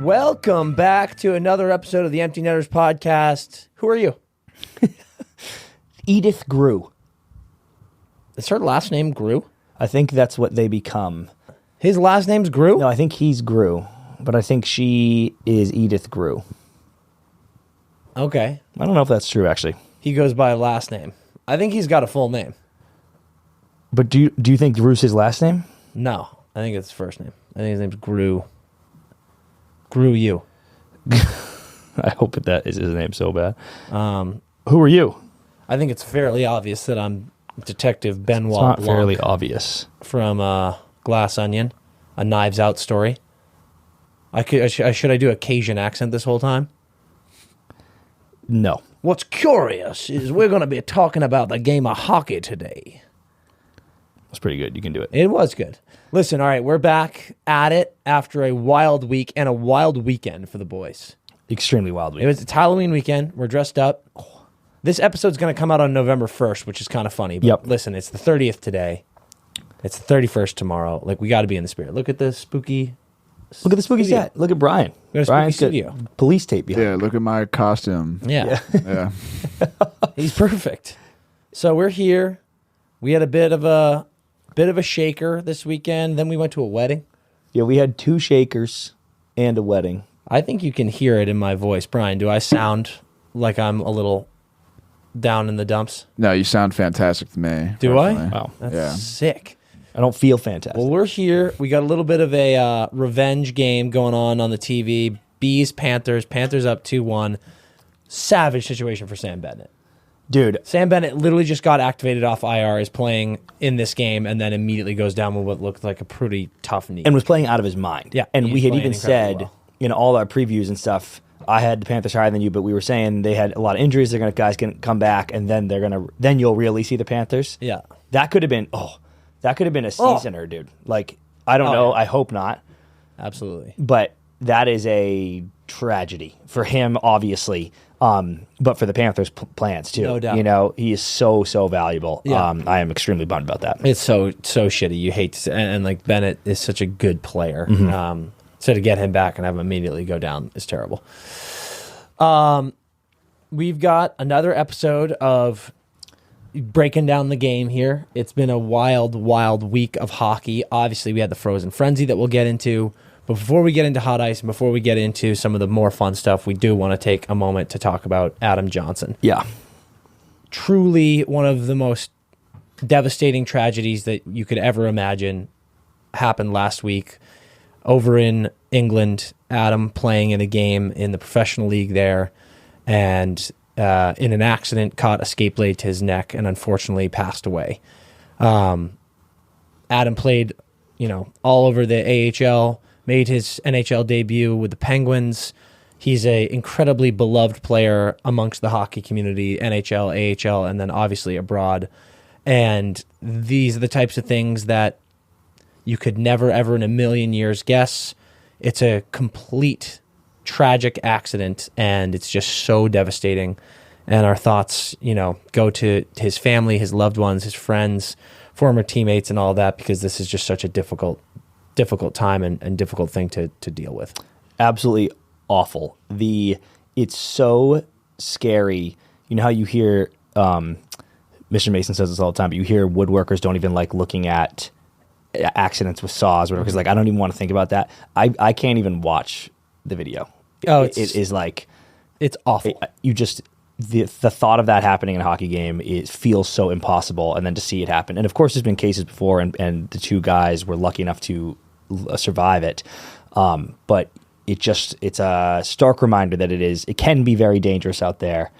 Welcome back to another episode of the Empty Netters podcast. Who are you? Edith Grew. Is her last name Grew? I think that's what they become. His last name's Grew? No, I think he's Grew, but I think she is Edith Grew. Okay. I don't know if that's true, actually. He goes by last name. I think he's got a full name. But do you think Grew's his last name? No, I think it's his first name. I think his name's Grew. Grew you. I hope that is his name so bad. Who are you? I think it's fairly obvious that I'm Detective Benoit It's not Blanc fairly obvious. from Glass Onion, a Knives Out story. Should I do a Cajun accent this whole time? No. What's curious is we're going to be talking about the game of hockey today. That's pretty good. You can do it. It was good. Listen, all right, we're back at it after a wild week and a wild weekend for the boys. Extremely wild week. It's Halloween weekend. We're dressed up. This episode's going to come out on November 1st, which is kind of funny. But Yep. Listen, it's the 30th today. It's the 31st tomorrow. Like, we got to be in the spirit. Look at the spooky... Look at the spooky studio. set. Look at Brian. Got a spooky Brian's got studio. police tape behind. Yeah, look at my costume. Yeah. Yeah. He's perfect. So we're here. We had a bit of a shaker this weekend. Then we went to a wedding. Yeah, we had 2 shakers and a wedding. I think you can hear it in my voice. Brian, do I sound like I'm a little down in the dumps? No, you sound fantastic to me. Do I? personally. Wow. That's Yeah. sick. I don't feel fantastic. Well, we're here. We got a little bit of a revenge game going on the TV. Bees, Panthers. Panthers up 2-1. Savage situation for Sam Bennett. Dude, Sam Bennett literally just got activated off IR, is playing in this game, and then immediately goes down with what looked like a pretty tough knee. and was playing out of his mind. Yeah, And he's we had playing even incredibly said well. in all our previews and stuff, I had the Panthers higher than you, but we were saying they had a lot of injuries. Guys can come back, and then then you'll really see the Panthers. Yeah. That could have been a seasoner, dude. Like, I don't know. Yeah. I hope not. Absolutely. But that is a tragedy for him, obviously. But for the Panthers' plans too. No doubt. You know, he is so valuable. Yeah. I am extremely bummed about that. It's so shitty. You hate to, and like Bennett is such a good player. So to get him back and have him immediately go down is terrible. We've got another episode of breaking down the game here. It's been a wild week of hockey. Obviously, we had the Frozen Frenzy that we'll get into. But before we get into hot ice and before we get into some of the more fun stuff, we do want to take a moment to talk about Adam Johnson. Yeah. Truly one of the most devastating tragedies that you could ever imagine happened last week over in England. Adam playing in a game in the professional league there, and in an accident caught a skate blade to his neck and unfortunately passed away. Adam played, all over the AHL, made his NHL debut with the Penguins. He's a incredibly beloved player amongst the hockey community, NHL, AHL, and then obviously abroad. And these are the types of things that you could never, ever in a million years guess. It's a complete tragic accident, and it's just so devastating. And our thoughts, go to his family, his loved ones, his friends, former teammates, and all that, because this is just such a difficult time and difficult thing to deal with. Absolutely awful. It's so scary. You know how you hear, Mr. Mason says this all the time, but you hear woodworkers don't even like looking at accidents with saws or whatever, because like I don't even want to think about that. I can't even watch the video. Oh, it is like it's awful. The thought of that happening in a hockey game, it feels so impossible, and then to see it happen. And of course, there's been cases before, and the 2 guys were lucky enough to survive it. But it's a stark reminder that it can be very dangerous out there.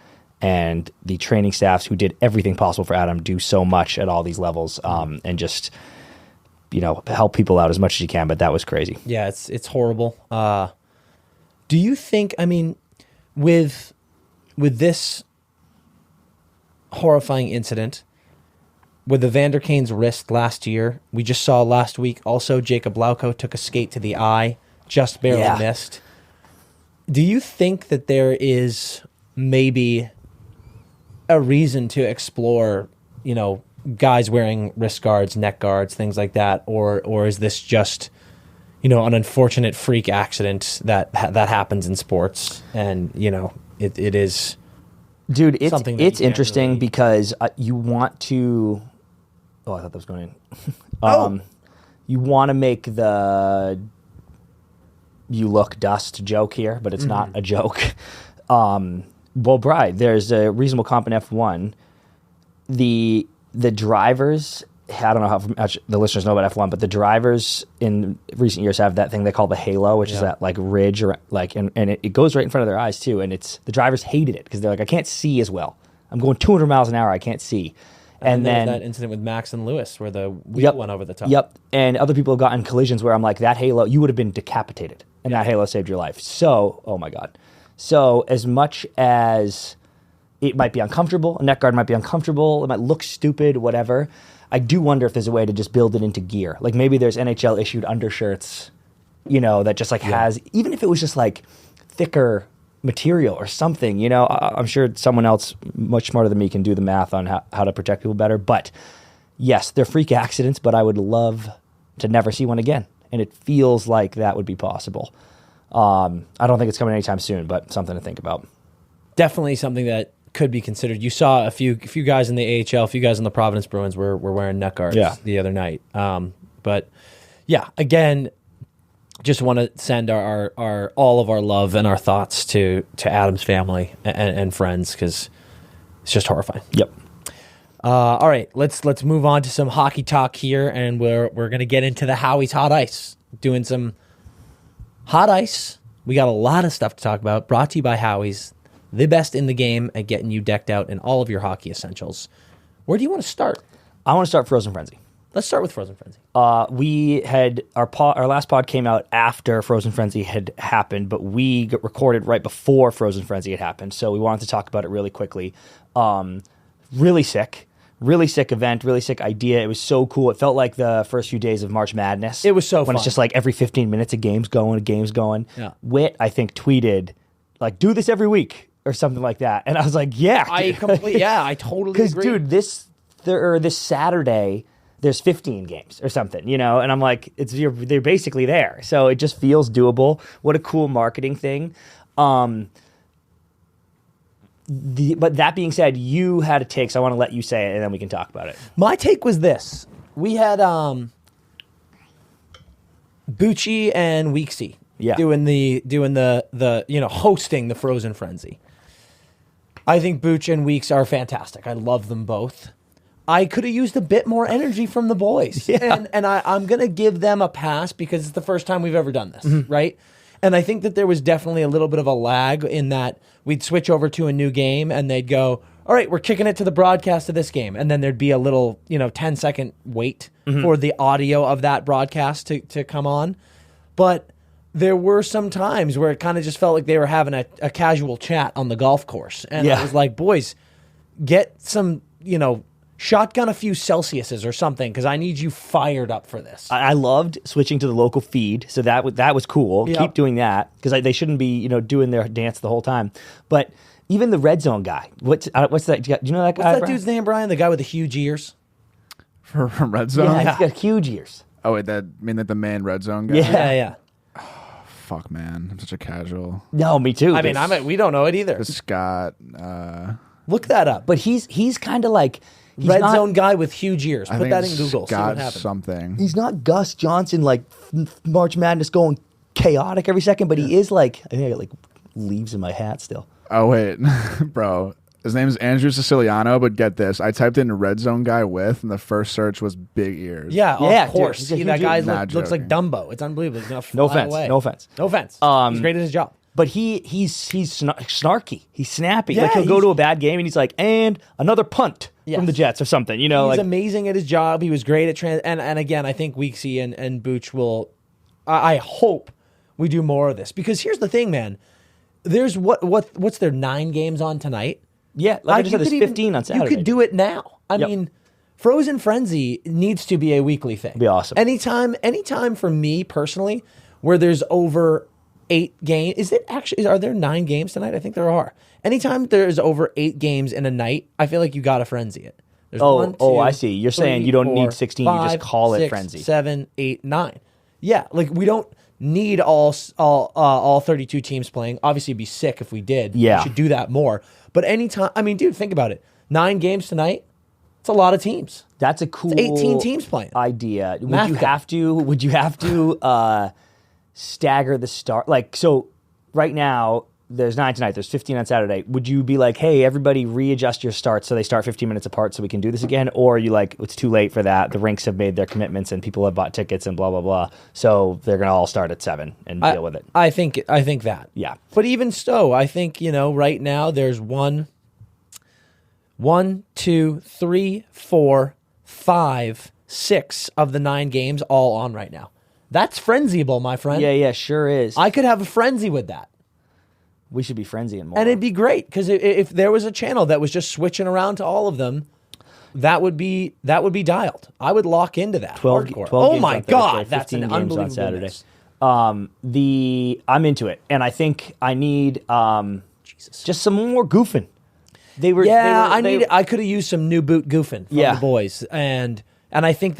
And the training staffs who did everything possible for Adam do so much at all these levels, and just help people out as much as you can. But that was crazy. Yeah, it's horrible. Do you think? I mean, with this horrifying incident, with the Vander Kane's wrist last year, we just saw last week also Jacob Lauko took a skate to the eye, just barely missed. Do you think that there is maybe a reason to explore, guys wearing wrist guards, neck guards, things like that, or is this just, an unfortunate freak accident that happens in sports, and it is. Dude, it's something that it's you can't interesting really- because you want to. Oh, I thought that was going in. You want to make the "you look dust" joke here, but it's not a joke. Well, Bride, there's a reasonable comp in F1. The drivers. I don't know how much the listeners know about F1, but the drivers in recent years have that thing they call the halo, which is that like ridge, or like, and it goes right in front of their eyes too. And the drivers hated it because they're like, I can't see as well. I'm going 200 miles an hour. I can't see. And then that incident with Max and Lewis where the wheel went over the top. Yep. And other people have gotten collisions where I'm like, that halo, you would have been decapitated, and that halo saved your life. So, oh my God. So as much as it might be uncomfortable, a neck guard might be uncomfortable, it might look stupid, whatever, I do wonder if there's a way to just build it into gear. Like maybe there's NHL issued undershirts, that just like has, even if it was just like thicker material or something, I'm sure someone else much smarter than me can do the math on how to protect people better. But yes, they're freak accidents, but I would love to never see one again. And it feels like that would be possible. I don't think it's coming anytime soon, but something to think about. Definitely something that could be considered. You saw a few guys in the AHL, a few guys in the Providence Bruins were wearing neck guards the other night. But yeah, again, just want to send our all of our love and our thoughts to Adam's family and friends, because it's just horrifying. Yep. All right, let's move on to some hockey talk here, and we're gonna get into the Howie's Hot Ice, doing some hot ice. We got a lot of stuff to talk about. Brought to you by Howie's, the best in the game at getting you decked out in all of your hockey essentials. Where do you want to start? I want to start Frozen Frenzy. Let's start with Frozen Frenzy. We had our last pod came out after Frozen Frenzy had happened, but we got recorded right before Frozen Frenzy had happened, so we wanted to talk about it really quickly. Really sick event, really sick idea. It was so cool. It felt like the first few days of March Madness. It was so when fun. It's just like every 15 minutes a game's going. Yeah. Whit, I think, tweeted like, "Do this every week" or something like that, and I was like, "Yeah, I totally because agree." dude, this Saturday there's 15 games or something, and I'm like, they're basically there, so it just feels doable. What a cool marketing thing. But that being said, you had a take, so I want to let you say it, and then we can talk about it. My take was this: we had Bucci and Weeksy doing the hosting the Frozen Frenzy. I think Bucci and Weeks are fantastic. I love them both. I could have used a bit more energy from the boys. Yeah. And I'm going to give them a pass because it's the first time we've ever done this, right? And I think that there was definitely a little bit of a lag in that we'd switch over to a new game and they'd go, all right, we're kicking it to the broadcast of this game. And then there'd be a little, 10-second wait for the audio of that broadcast to come on. But there were some times where it kind of just felt like they were having a casual chat on the golf course. And I was like, boys, get some, shotgun a few Celsiuses or something, because I need you fired up for this. I loved switching to the local feed, so that was cool. Yep. Keep doing that, because they shouldn't be doing their dance the whole time. But even the red zone guy, what's that? Do you know that guy? What's that Brian? dude's name, Brian? The guy with the huge ears? From Red Zone? Yeah, he's got huge ears. Oh, wait, like the main Red Zone guy? Yeah. Fuck, man. I'm such a casual. No, me too. I mean, we don't know it either. Scott. Look that up. But he's kind of like Red zone guy with huge ears. Put that in Google. See what Scott happens. something. He's not Gus Johnson, like March Madness going chaotic every second, but he is like, I think I got like leaves in my hat still. Oh, wait. Bro. His name is Andrew Siciliano, but get this. I typed in Red Zone guy with, and the first search was big ears. Yeah, Yeah, of course. dude, he's a See, that huge guy ear. looks like Dumbo. It's unbelievable. He's gonna fly No offense. away. No offense. No offense. He's great at his job. But he's snarky. He's snappy. Yeah, like he'll go to a bad game and he's like, and another punt Yes. from the Jets or something. He's like amazing at his job. He was great at and again, I think Weeksy and Booch will. I hope we do more of this, because here's the thing, man. There's what's there 9 games on tonight? yeah, like I just said, there's 15 on Saturday. You could do it now. I Yep. mean, Frozen Frenzy needs to be a weekly thing. Be awesome. Anytime for me personally, where there's over 8 games. Are there 9 games tonight? I think there are. Anytime there's over 8 games in a night, I feel like you got to frenzy it. There's Oh, 1, 2, oh, I see. You're saying you don't 3, need 4, 16, you just 5, call it 6, frenzy. 7, 8, 9. Yeah, like we don't need all 32 teams playing. Obviously, it'd be sick if we did. Yeah. We should do that more. But anytime, I mean, dude, think about it. 9 games tonight. It's a lot of teams. That's a cool 18 teams playing. idea. Math Would you have to stagger the start? Like, so right now there's 9 tonight. There's 15 on Saturday. Would you be like, hey, everybody readjust your starts so they start 15 minutes apart so we can do this again? Or are you like, it's too late for that. The rinks have made their commitments and people have bought tickets and blah, blah, blah. So they're going to all start at 7 and deal with it. I think that. Yeah. But even so, I think, right now there's 1, 2, 3, 4, 5, 6 of the 9 games all on right now. That's frenzyable, my friend. Yeah, sure is. I could have a frenzy with that. We should be frenzying more. And it'd be great because if there was a channel that was just switching around to all of them, that would be dialed. I would lock into that. 12 hardcore. games Oh my on Thursday, God, that's 15 an games unbelievable on Saturday. mix. I'm into it, and I think I need just some more goofing. I could have used some new boot goofing from Yeah. the boys, and I think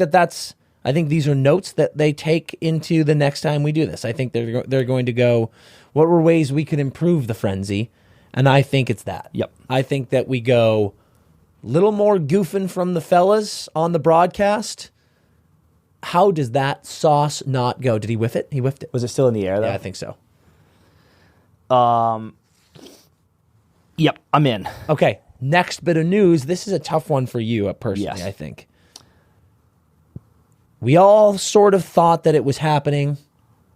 I think these are notes that they take into the next time we do this. I think they're going to go, what were ways we could improve the frenzy? And I think it's that. Yep. I think that we go a little more goofing from the fellas on the broadcast. How does that sauce not go? Did he whiff it? He whiffed it. Was it still in the air, though? Yeah, I think so. Yep, I'm in. Okay, next bit of news. This is a tough one for you personally, Yes. I think. We all sort of thought that it was happening,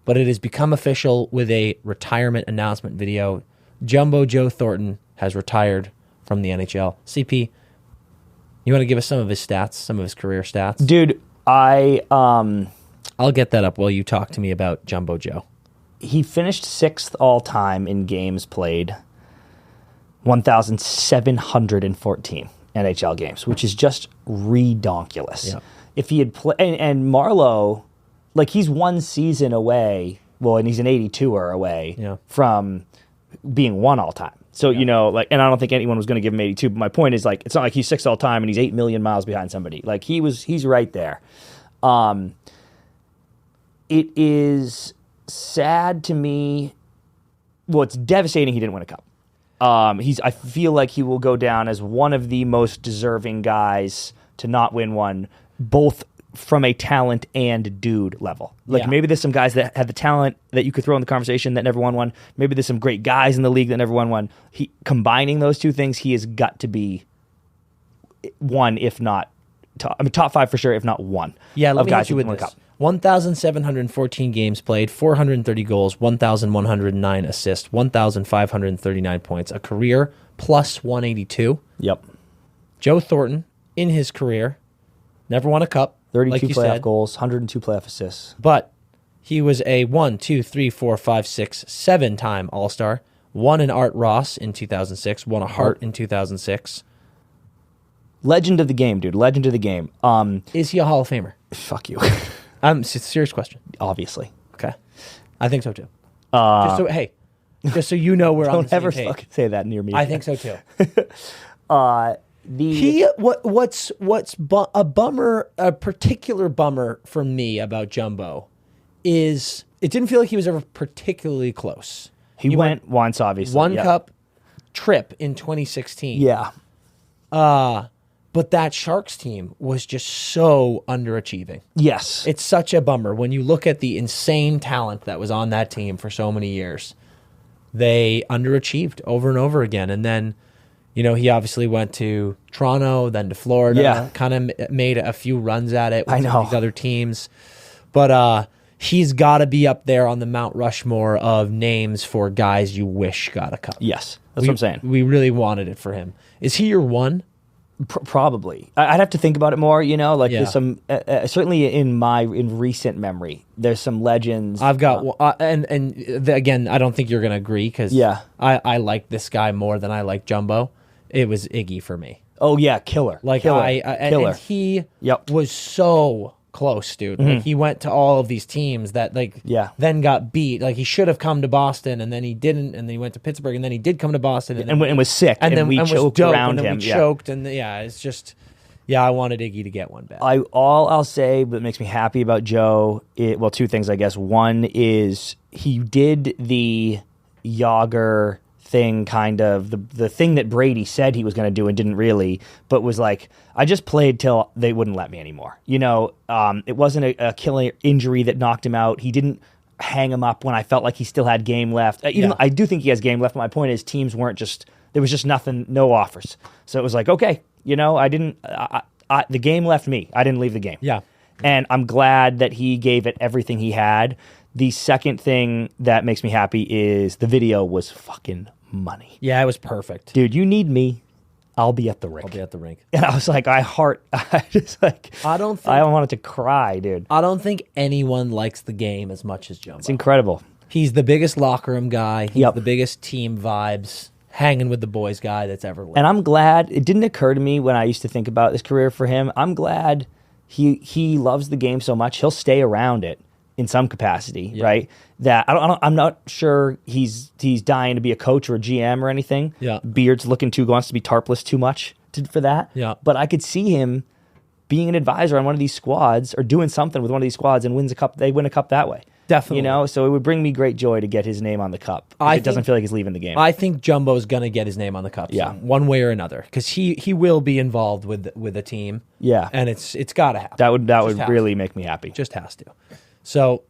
but it has become official with a retirement announcement video. Jumbo Joe Thornton has retired from the NHL. CP, you want to give us some of his stats, some of his career stats? Dude, I'll get that up while you talk to me about Jumbo Joe. he finished 6th all-time in games played, 1,714 NHL games, which is just redonkulous. Yeah. If he had played, and Marlowe, like he's one season away, and he's an 82er away from being 1 all-time. So, and I don't think anyone was going to give him 82, but my point is, it's not like he's 6th all-time and he's 8 million miles behind somebody. Like, he's right there. It is sad to me. Well, it's devastating he didn't win a cup. I feel like he will go down as one of the most deserving guys to not win one, both from a talent and dude level. Maybe there's some guys that had the talent that you could throw in the conversation that never won one. Maybe there's some great guys in the league that never won one. Combining those two things, he has got to be one, if not top 5 for sure, if not one. Yeah, let of me guys hit you who with won a this. cup. 1,714 games played, 430 goals, 1,109 assists, 1,539 points. A career plus 182. Yep. Joe Thornton, in his career, never won a cup, 32 like you playoff said, goals, 102 playoff assists. but he was a 7-time All-Star, won an Art Ross in 2006, won a Hart in 2006. Legend of the game, dude. Legend of the game. Is he a Hall of Famer? Fuck you. It's a serious question. Obviously. Okay. I think so too. Just so you know we're on the Don't ever same page. fucking say that near me. I think so too. The What's a bummer, a particular bummer for me about Jumbo is it didn't feel like he was ever particularly close. he went once, obviously. One Yep. cup trip in 2016. Yeah. But that Sharks team was just so underachieving. Yes. It's such a bummer when you look at the insane talent that was on that team for so many years. They underachieved over and over again. And then, he obviously went to Toronto, then to Florida, Yeah. kind of made a few runs at it with I some know. of these other teams. But he's got to be up there on the Mount Rushmore of names for guys you wish got a cup. Yes. That's what I'm saying. We really wanted it for him. Is he your one? Probably. I'd have to think about it more, There's Yeah. some, certainly in recent memory, there's some legends. I've got, again, I don't think you're going to agree because I like this guy more than I like Jumbo. It was Iggy for me. Oh, yeah. Killer. Killer. Killer. And he Yep. was so close, dude. Like he went to all of these teams that then got beat. Like he should have come to Boston and then he didn't, and then he went to Pittsburgh and then he did come to Boston and was sick, and we choked dope, around and then him. we choked, and it's just Yeah, I wanted Iggy to get one bad. All I'll say that makes me happy about Joe, well, two things, I guess. One is he did the Yager thing, kind of the thing that Brady said he was going to do and didn't really, but was like, I just played till they wouldn't let me anymore. It wasn't a killer injury that knocked him out. He didn't hang him up when I felt like he still had game left. I do think he has game left, but my point is teams weren't just, there was just nothing, no offers. So it was like, okay, the game left me. I didn't leave the game. Yeah. And I'm glad that he gave it everything he had. The second thing that makes me happy is the video was fucking money. Yeah, it was perfect. Dude, you need me, I'll be at the rink. And I was like, I wanted to cry, dude. I don't think anyone likes the game as much as Jumbo. It's incredible. He's the biggest locker room guy. He's the biggest team vibes, hanging with the boys guy that's ever lived. And I'm glad, it didn't occur to me when I used to think about this career for him. I'm glad he loves the game so much, he'll stay around it in some capacity, right? That I'm not sure he's dying to be a coach or a GM or anything. Yeah. Beard's wants to be tarpless too much for that. Yeah. But I could see him being an advisor on one of these squads or doing something with one of these squads and wins a cup. They win a cup that way. Definitely. So it would bring me great joy to get his name on the cup. It doesn't feel like he's leaving the game. I think Jumbo's going to get his name on the cup, one way or another, because he will be involved with a team. Yeah, and it's got to happen. That would really make me happy. Just has to. So,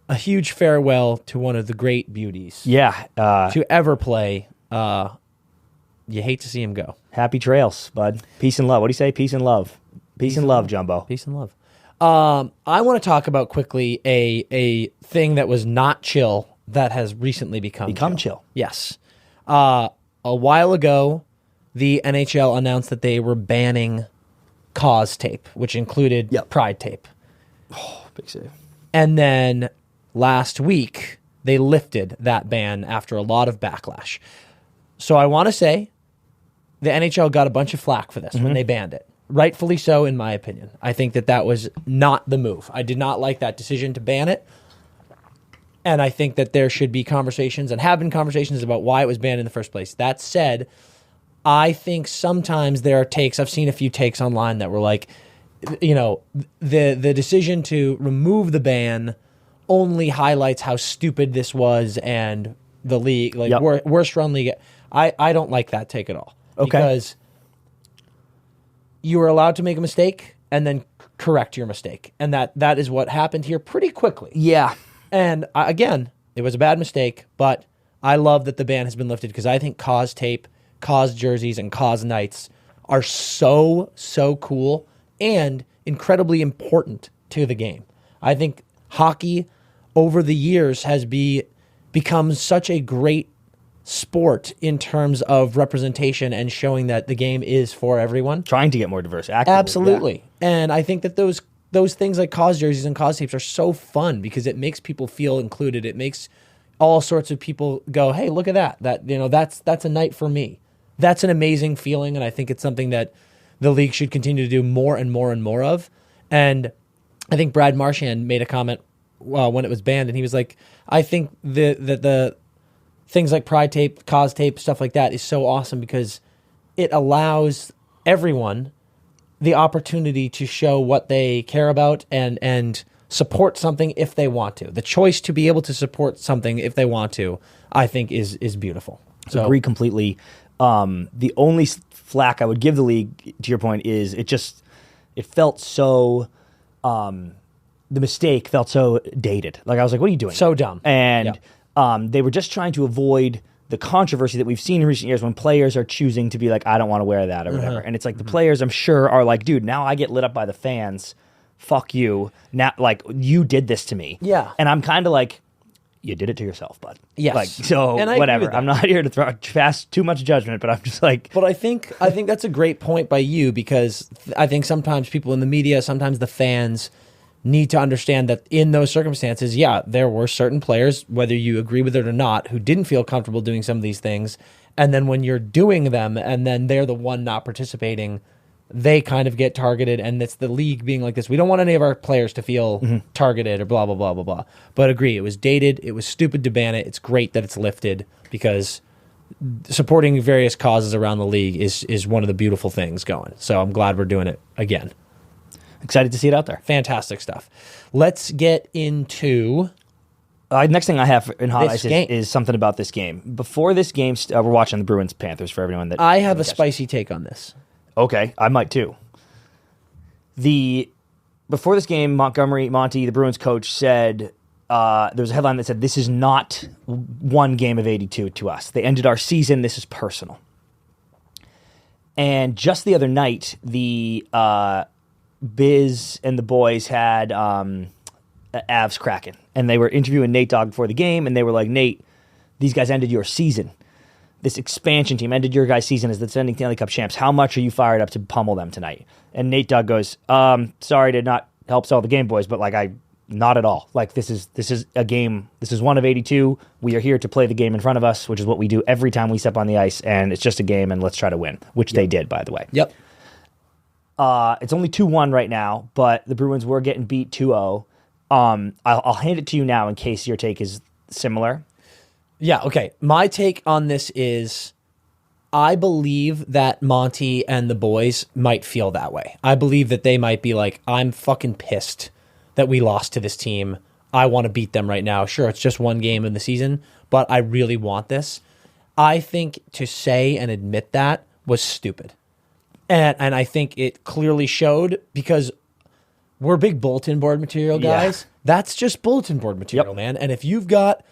a huge farewell to one of the great beauties. To ever play. You hate to see him go. Happy trails, bud. Peace and love. What do you say? Peace and love. Peace and love, Jumbo. Peace and love. I want to talk about quickly a thing that was not chill that has recently become chill. Yes. A while ago, the NHL announced that they were banning cause tape, which included pride tape. Oh, big save. And then last week, they lifted that ban after a lot of backlash. So I want to say the NHL got a bunch of flack for this when they banned it. Rightfully so, in my opinion. I think that was not the move. I did not like that decision to ban it. And I think that there should be conversations and have been conversations about why it was banned in the first place. That said, I think sometimes there are takes. I've seen a few takes online that were like, the decision to remove the ban only highlights how stupid this was and the league, worst run league. I don't like that take at all. Okay. Because you are allowed to make a mistake and then correct your mistake. And that is what happened here pretty quickly. Yeah. And again, it was a bad mistake, but I love that the ban has been lifted because I think cause tape, cause jerseys, and cause nights are so cool and incredibly important to the game. I think hockey over the years has become such a great sport in terms of representation and showing that the game is for everyone. Trying to get more diverse. Actively, absolutely. Yeah. And I think that those things like cause jerseys and cause tapes are so fun because it makes people feel included. It makes all sorts of people go, hey, look at that. That's a night for me. That's an amazing feeling, and I think it's something that the league should continue to do more and more and more of. And I think Brad Marchand made a comment when it was banned, and he was like, I think the things like pride tape, cause tape, stuff like that is so awesome because it allows everyone the opportunity to show what they care about and support something if they want to. The choice to be able to support something if they want to, I think, is beautiful. So agree completely. The only flack I would give the league, to your point, is it felt so. The mistake felt so dated. Like I was like, "What are you doing?" So dumb. And they were just trying to avoid the controversy that we've seen in recent years when players are choosing to be like, I don't want to wear that or whatever. And it's like the players, I'm sure, are like, dude, now I get lit up by the fans. Fuck you. Now, like, you did this to me. Yeah. And I'm kind of like, you did it to yourself, bud. Yes. Like, so and whatever. I'm not here to pass too much judgment, but I'm just like. But I think that's a great point by you because I think sometimes people in the media, sometimes the fans need to understand that in those circumstances, there were certain players, whether you agree with it or not, who didn't feel comfortable doing some of these things. And then when you're doing them and then they're the one not participating, they kind of get targeted. And it's the league being like this. We don't want any of our players to feel targeted or blah, blah, blah, blah, blah. But agree, it was dated. It was stupid to ban it. It's great that it's lifted because supporting various causes around the league is one of the beautiful things going. So I'm glad we're doing it again. Excited to see it out there. Fantastic stuff. Let's get into next thing I have in Hot this Ice game. is something about this game. Before this game, we're watching the Bruins Panthers for everyone that I have a spicy take on this. Okay, I might too. Before this game, Monty, the Bruins coach, said there was a headline that said, "This is not one game of 82 to us. They ended our season. This is personal." And just the other night, the Biz and the boys had Avs Kraken, and they were interviewing Nate Dogg before the game, and they were like, "Nate, these guys ended your season. This expansion team ended your guys' season as the defending Stanley Cup champs. How much are you fired up to pummel them tonight?" And Nate Dogg goes, "Sorry to not help sell the game, boys, but like not at all. Like this is a game. This is one of 82. We are here to play the game in front of us, which is what we do every time we step on the ice, and it's just a game, and let's try to win," which they did, by the way. Yep. It's only 2-1 right now, but the Bruins were getting beat 2-0. I'll hand it to you now in case your take is similar. Yeah, okay. My take on this is I believe that Monty and the boys might feel that way. I believe that they might be like, I'm fucking pissed that we lost to this team. I want to beat them right now. Sure, it's just one game in the season, but I really want this. I think to say and admit that was stupid. And I think it clearly showed because we're big bulletin board material guys. Yeah. That's just bulletin board material, man. And if you've got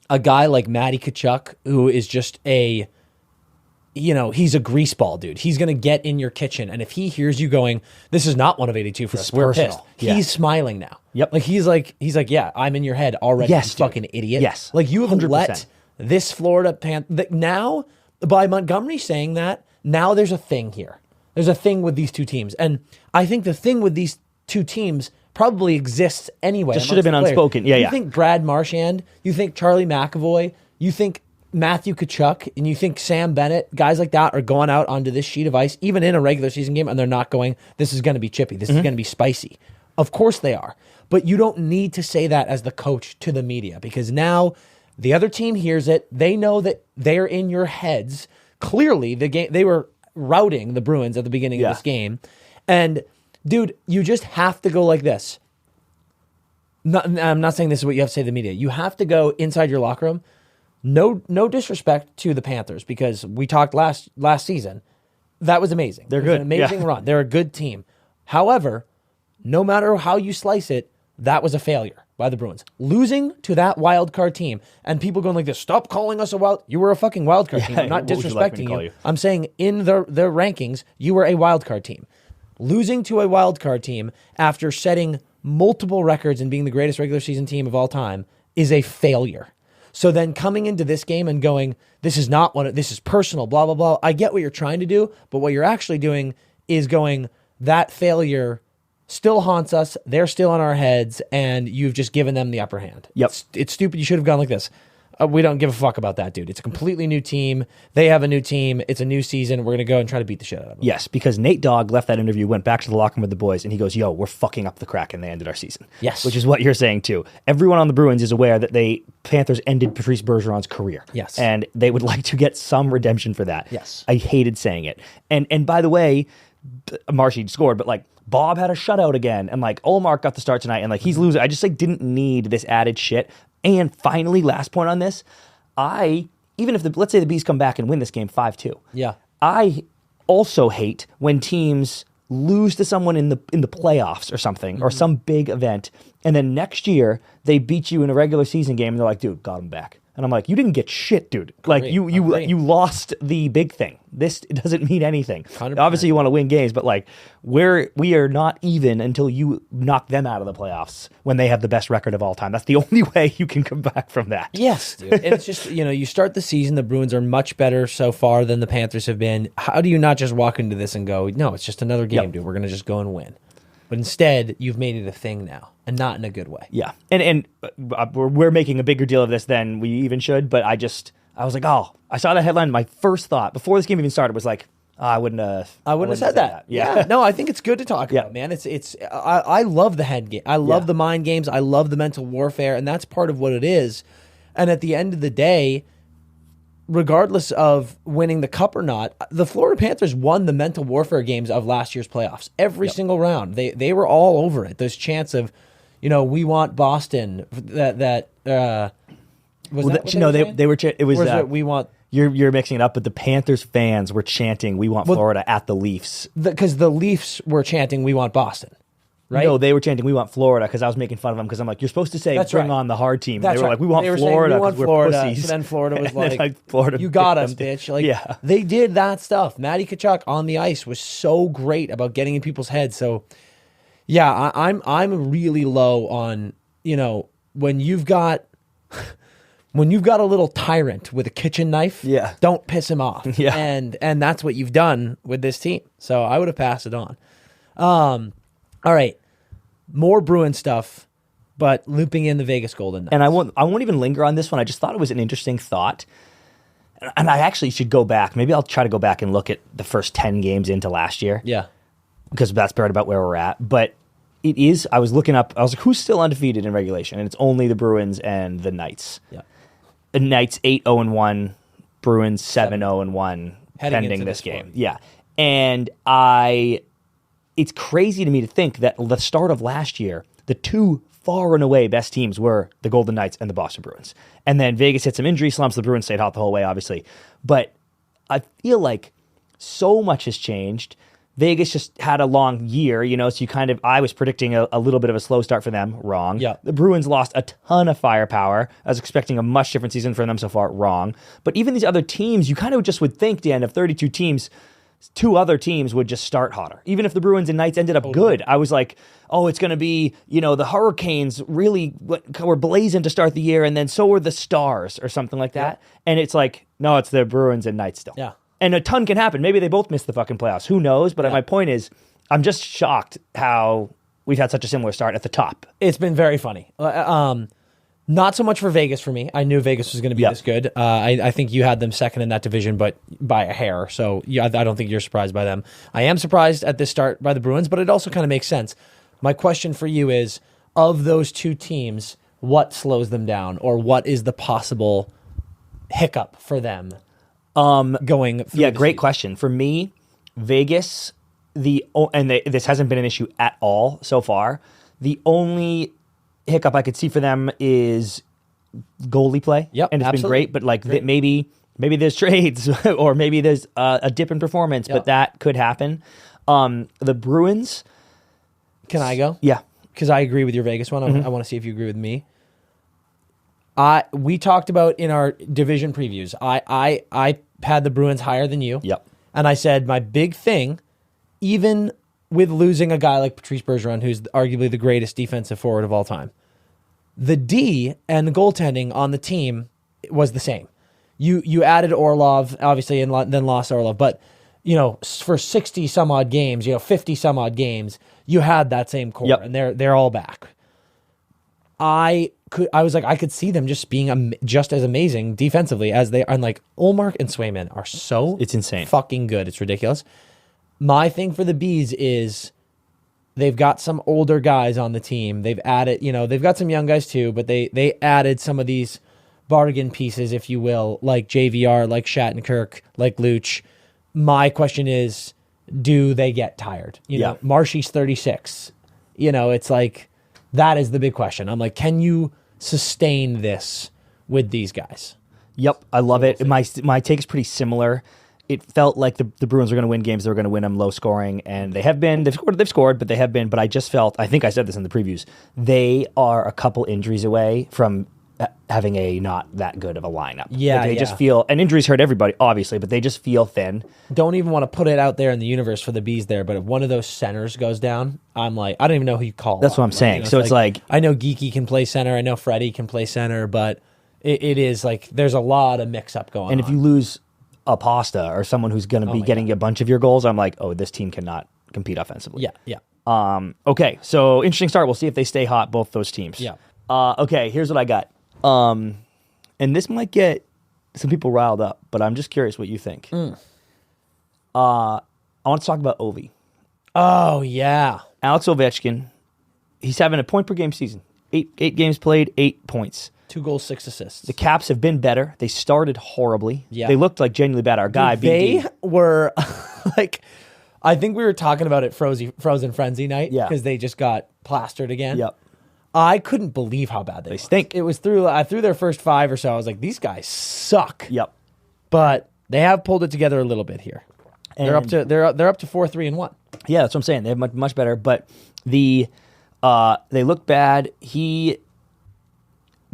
a guy like Matty Tkachuk, who is just he's a greaseball, dude. He's going to get in your kitchen. And if he hears you going, this is not one of 82 for us, we're pissed. Yeah. He's smiling now. Yep. Like he's like, yeah, I'm in your head already. Yes, you fucking idiot. Yes. Like you have 100%. let this Florida Panther, now by Montgomery saying that, now there's a thing here. There's a thing with these two teams. And I think the thing with these two teams probably exists anyway. Just should have been unspoken. Yeah, You think Brad Marchand, you think Charlie McAvoy, you think Matthew Tkachuk, and you think Sam Bennett, guys like that are going out onto this sheet of ice, even in a regular season game, and they're not going, this is going to be chippy, this is going to be spicy. Of course they are. But you don't need to say that as the coach to the media, because now the other team hears it. They know that they're in your heads. Clearly, the game they were routing the Bruins at the beginning of this game. And, dude, you just have to go like this. I'm not saying this is what you have to say to the media. You have to go inside your locker room. No disrespect to the Panthers, because we talked last season. That was amazing. They're It was good. an amazing run. They're a good team. However, no matter how you slice it, that was a failure by the Bruins. Losing to that wild card team, and people going like this, stop calling us a wild. You were a fucking wild card team. I'm not disrespecting you. I'm saying in the rankings, you were a wild card team. Losing to a wild card team after setting multiple records and being the greatest regular season team of all time is a failure. So then coming into this game and going, this is not one. This is personal. Blah blah blah. I get what you're trying to do, but what you're actually doing is going, that failure still haunts us. They're still in our heads, and you've just given them the upper hand. Yep. It's stupid. You should have gone like this. We don't give a fuck about that, dude. It's a completely new team. They have a new team. It's a new season. We're going to go and try to beat the shit out of them. Yes, because Nate Dogg left that interview, went back to the locker room with the boys, and he goes, yo, we're fucking up the Kraken. They ended our season. Yes. Which is what you're saying, too. Everyone on the Bruins is aware that Panthers ended Patrice Bergeron's career. Yes. And they would like to get some redemption for that. Yes. I hated saying it. And by the way, Marshy scored, but like, Bob had a shutout again, and like Olmark got the start tonight, and like he's losing. I just like didn't need this added shit. And finally, last point on this, even if let's say the Bees come back and win this game 5-2. Yeah. I also hate when teams lose to someone in the playoffs or something, or some big event, and then next year they beat you in a regular season game, and they're like, dude, got them back. And I'm like, you didn't get shit, dude. Like you lost the big thing. This doesn't mean anything. 100%. Obviously, you want to win games, but like we are not even until you knock them out of the playoffs when they have the best record of all time. That's the only way you can come back from that. Yes, dude. And it's just, you start the season, the Bruins are much better so far than the Panthers have been. How do you not just walk into this and go, no, it's just another game, dude. We're going to just go and win. But instead, you've made it a thing now, and not in a good way. Yeah, and we're making a bigger deal of this than we even should. But I was like, oh, I saw that headline. My first thought before this game even started was like, I wouldn't have said that. Yeah. No, I think it's good to talk about, man. I love the head game. I love the mind games. I love the mental warfare, and that's part of what it is. And at the end of the day, regardless of winning the cup or not, the Florida Panthers won the mental warfare games of last year's playoffs. Every single round. They were all over it. This chance of, we want Boston. They were. It was we want. You're mixing it up, but the Panthers fans were chanting, "We want Florida" at the Leafs because the Leafs were chanting, "We want Boston." Right? No, they were chanting, "We want Florida," because I was making fun of them because I'm like, you're supposed to say, "Bring on the hard team." That's they were right. like, "We want Florida because we're pussies." So then Florida was Florida "You got us, bitch." They did that stuff. Matty Tkachuk on the ice was so great about getting in people's heads. So, yeah, I'm really low on when you've got a little tyrant with a kitchen knife. Don't piss him off. And that's what you've done with this team. So I would have passed it on. All right, more Bruin stuff, but looping in the Vegas Golden Knights. And I won't even linger on this one. I just thought it was an interesting thought. And I actually should go back. Maybe I'll try to go back and look at the first 10 games into last year. Yeah. Because that's right about where we're at. But it is, I was looking up, I was like, who's still undefeated in regulation? And it's only the Bruins and the Knights. Yeah. The Knights 8-0-1, Bruins 7-0-1 pending this game. One. Yeah. And it's crazy to me to think that the start of last year, the two far and away best teams were the Golden Knights and the Boston Bruins. And then Vegas hit some injury slumps. The Bruins stayed hot the whole way, obviously. But I feel like so much has changed. Vegas just had a long year, so I was predicting a little bit of a slow start for them. Wrong. Yeah. The Bruins lost a ton of firepower. I was expecting a much different season for them so far. Wrong. But even these other teams, you kind of just would think, Dan, of 32 teams, 2 other teams would just start hotter. Even if the Bruins and Knights ended up good, I was like, oh, it's going to be, the Hurricanes really were blazing to start the year, and then so were the Stars or something like that. Yeah. And it's like, no, it's the Bruins and Knights still. Yeah. And a ton can happen. Maybe they both miss the fucking playoffs. Who knows? But my point is, I'm just shocked how we've had such a similar start at the top. It's been very funny. Not so much for Vegas for me. I knew Vegas was going to be this good. I think you had them second in that division, but by a hair. So I don't think you're surprised by them. I am surprised at this start by the Bruins, but it also kind of makes sense. My question for you is, of those two teams, what slows them down, or what is the possible hiccup for them going through? Yeah, great question. For me, Vegas, this hasn't been an issue at all so far. The only hiccup I could see for them is goalie play. Yep, and it's been great, but maybe there's trades or maybe there's a dip in performance, but that could happen. The Bruins. Can I go? Yeah, because I agree with your Vegas one. I want to see if you agree with me. We talked about in our division previews. I had the Bruins higher than you. Yep. And I said my big thing, even with losing a guy like Patrice Bergeron, who's arguably the greatest defensive forward of all time, the D and the goaltending on the team was the same. You added Orlov, obviously, and then lost Orlov. But, for 60 some odd games, 50 some odd games, you had that same core, and they're all back. I was like, I could see them just being just as amazing defensively as they are. And like Ullmark and Swayman are it's insane, fucking good. It's ridiculous. My thing for the Bees is they've got some older guys on the team. They've added, they've got some young guys too, but they added some of these bargain pieces, if you will, like JVR, like Shattenkirk, like Luch. My question is, do they get tired? Marshy's 36. It's like, that is the big question. I'm like, can you sustain this with these guys? Yep, I love it. My take is pretty similar. It felt like the Bruins were going to win games. They were going to win them low scoring, and they have been. They've scored, but they have been. But I just felt, I think I said this in the previews, they are a couple injuries away from having a not that good of a lineup. Yeah, they just feel, and injuries hurt everybody, obviously, but they just feel thin. Don't even want to put it out there in the universe for the Bees there, but if one of those centers goes down, I'm like, I don't even know who you call. That's what I'm saying. So it's like, I know Geeky can play center, I know Freddie can play center, but it is like, there's a lot of mix-up going on. And if you lose a Pasta or someone who's going to be getting a bunch of your goals, I'm like, oh, this team cannot compete offensively. Yeah. Okay, so interesting start. We'll see if they stay hot, both those teams. Yeah. Okay, here's what I got. And this might get some people riled up, but I'm just curious what you think. I want to talk about Ovi. Oh, yeah. Alex Ovechkin, he's having a point per game season. Eight games played, 8 points. 2 goals, 6 assists. The Caps have been better. They started horribly. Yeah. They looked like genuinely bad. Our guy, They BD. were like, I think we were talking about it Frozen Frenzy night. Yeah. Because they just got plastered again. Yep. I couldn't believe how bad they looked. stink. It was through their first 5 or so. I was like, these guys suck. Yep. But they have pulled it together a little bit here. They're up to 4-3-1. Yeah, that's what I'm saying. They're much better. But they look bad. He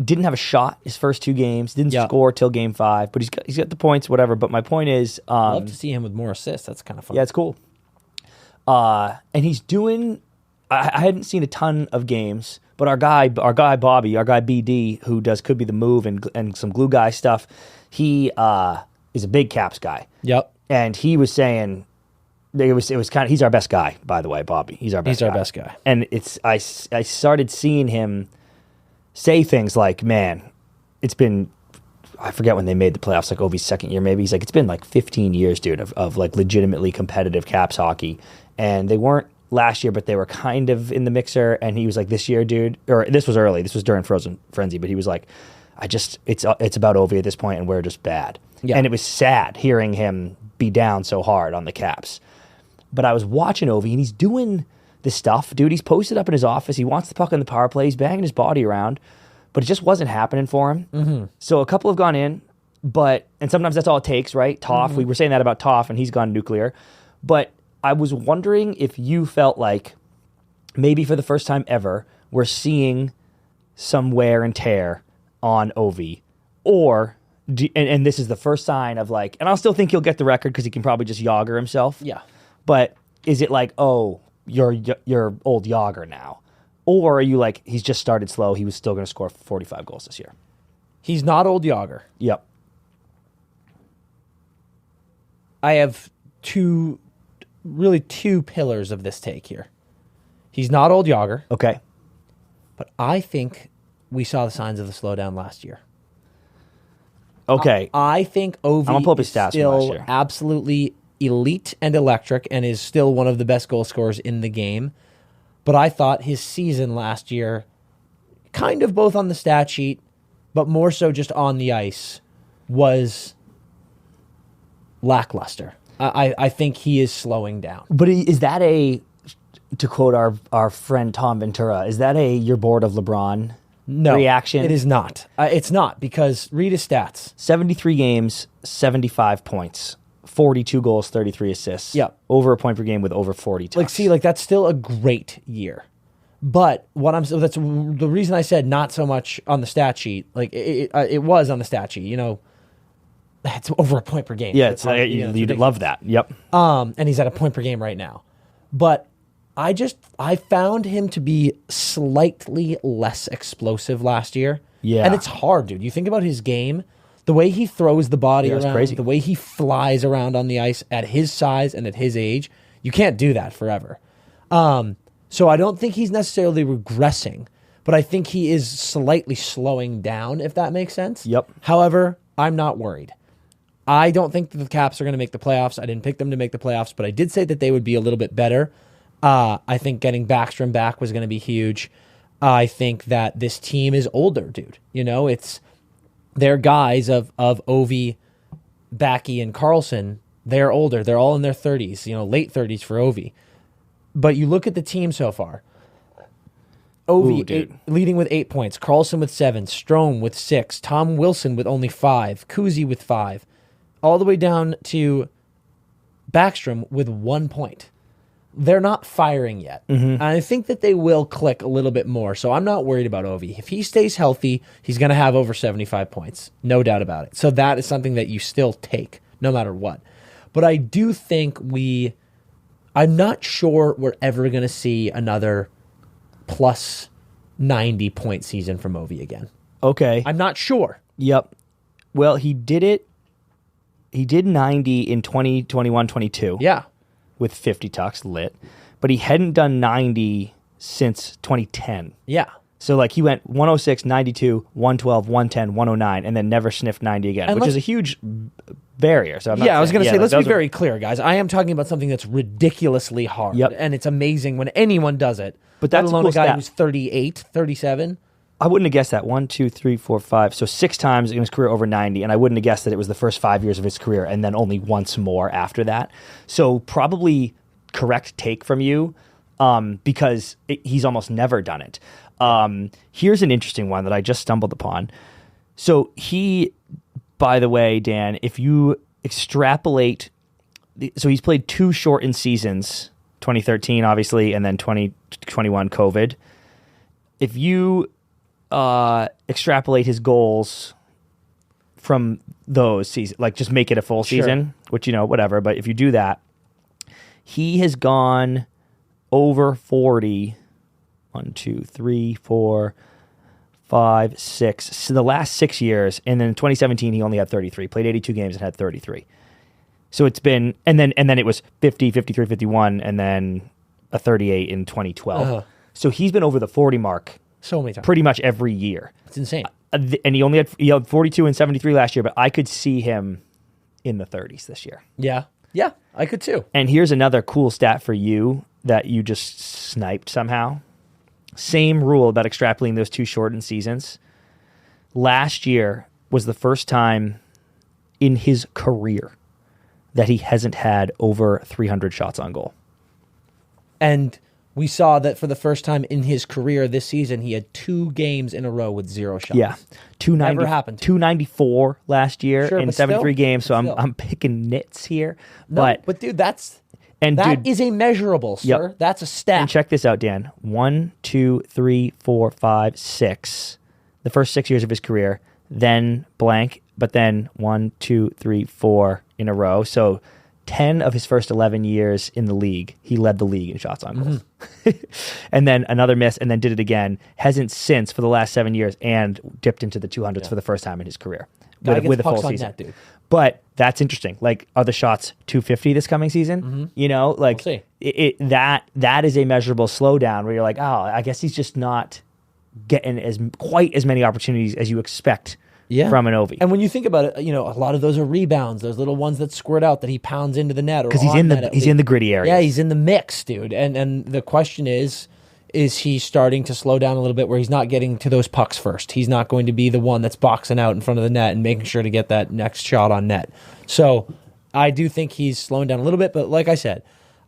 didn't have a shot his first 2 games. Didn't score till game 5. But he's got the points, whatever. But my point is, I'd love to see him with more assists. That's kind of fun. yeah, it's cool. And he's doing. I hadn't seen a ton of games, but our guy Bobby, our guy BD, who could be the move and some glue guy stuff. He is a big Caps guy. Yep. And he was saying it was kind of, he's our best guy, by the way, Bobby. He's our best guy. And I started seeing him say things like, man, it's been, I forget when they made the playoffs, like Ovi's second year maybe. He's like, it's been like 15 years, dude, of like legitimately competitive Caps hockey. And they weren't last year, but they were kind of in the mixer. And he was like, this year, dude, or this was early. This was during Frozen Frenzy, but he was like, it's about Ovi at this point, and we're just bad. Yeah. And it was sad hearing him be down so hard on the Caps. But I was watching Ovi, and he's doing this stuff. Dude, he's posted up in his office. He wants the puck on the power play. He's banging his body around, but it just wasn't happening for him. Mm-hmm. So a couple have gone in, and sometimes that's all it takes, right? Toff, we were saying that about Toff, and he's gone nuclear. But I was wondering if you felt like maybe for the first time ever, we're seeing some wear and tear on Ovi, or and this is the first sign of like, and I'll still think he'll get the record because he can probably just Yager himself. Yeah. But is it like, oh, you're old Yager now? Or are you like, he's just started slow, he was still going to score 45 goals this year? He's not old Yager. Yep. I have two pillars of this take here. He's not old Yager. Okay. But I think we saw the signs of the slowdown last year. Okay. I think Ovi is still absolutely elite and electric and is still one of the best goal scorers in the game. But I thought his season last year, kind of both on the stat sheet, but more so just on the ice, was lackluster. I think he is slowing down. But is that to quote our friend Tom Ventura, is that you're bored of LeBron reaction? It is not. It's not, because read his stats. 73 games, 75 points, 42 goals, 33 assists. Yep. Over a point per game with over 40 touchdowns. That's still a great year. But that's the reason I said not so much on the stat sheet. Like it was on the stat sheet, it's over a point per game. Yeah, you'd love that. Yep. And he's at a point per game right now. But I found him to be slightly less explosive last year. Yeah. And it's hard, dude. You think about his game, the way he throws the body around, crazy. the way he flies around on the ice at his size and at his age, you can't do that forever. So I don't think he's necessarily regressing, but I think he is slightly slowing down, if that makes sense. Yep. However, I'm not worried. I don't think that the Caps are going to make the playoffs. I didn't pick them to make the playoffs, but I did say that they would be a little bit better. I think getting Backstrom back was going to be huge. I think that this team is older, dude. They're guys of Ovi, Backy, and Carlson. They're older. They're all in their 30s, late 30s for Ovi. But you look at the team so far. Ovi leading with 8 points, Carlson with 7, Strome with 6, Tom Wilson with only 5, Kuzi with 5, all the way down to Backstrom with 1 point. They're not firing yet. Mm-hmm. And I think that they will click a little bit more. So I'm not worried about Ovi. If he stays healthy, he's going to have over 75 points. No doubt about it. So that is something that you still take no matter what. But I do think I'm not sure we're ever going to see another plus 90 point season from Ovi again. Okay. I'm not sure. Yep. Well, he did it. He did 90 in 2021-22. Yeah. With 50 tucks lit, but he hadn't done 90 since 2010. Yeah. So like he went 106, 92, 112, 110, 109, and then never sniffed 90 again, which is a huge barrier. So I was going to say, let's be very clear, guys. I am talking about something that's ridiculously hard, yep. And it's amazing when anyone does it. But that's let alone a cool a guy stat. who's 38, 37. I wouldn't have guessed that. 1, 2, 3, 4, 5. So 6 times in his career over 90, and I wouldn't have guessed that it was the first 5 years of his career and then only once more after that. So probably correct take from you because he's almost never done it. Here's an interesting one that I just stumbled upon. So he, by the way, Dan, if you extrapolate, so he's played 2 shortened seasons, 2013 obviously, and then 2021 COVID. If you extrapolate his goals from those seasons, like just make it a full season, which, whatever. But if you do that, he has gone over 40, 1, 2, 3, 4, 5, 6, so the last 6 years. And then in 2017, he only had 33, played 82 games and had 33. So it's been, and then it was 50, 53, 51, and then a 38 in 2012. So he's been over the 40 mark so many times, pretty much every year. It's insane. And he had 42 and 73 last year, but I could see him in the 30s this year. Yeah, I could too. And here's another cool stat for you that you just sniped somehow. Same rule about extrapolating those 2 shortened seasons. Last year was the first time in his career that he hasn't had over 300 shots on goal. And we saw that for the first time in his career this season, he had 2 games in a row with 0 shots. Yeah. 290, Never happened. 294 last year Sure, in but 73 still, games, so I'm picking nits here. No, but dude, that is a measurable, sir. Yep. That's a stat. And check this out, Dan. 1, 2, 3, 4, 5, 6. The first 6 years of his career, then blank, but then 1, 2, 3, 4 in a row. So 10 of his first 11 years in the league, he led the league in shots on goals. And then another miss, and then did it again. Hasn't since for the last 7 years, and dipped into the 200s for the first time in his career with a full season. Net, dude. But that's interesting. Like, are the shots 250 this coming season? We'll see. That is a measurable slowdown where you're like, oh, I guess he's just not getting quite as many opportunities as you expect from an Ovi. And when you think about it, a lot of those are rebounds. Those little ones that squirt out that he pounds into the net, because he's in the gritty area. Yeah, he's in the mix, dude. And the question is he starting to slow down a little bit where he's not getting to those pucks first? He's not going to be the one that's boxing out in front of the net and making sure to get that next shot on net. So I do think he's slowing down a little bit. But like I said,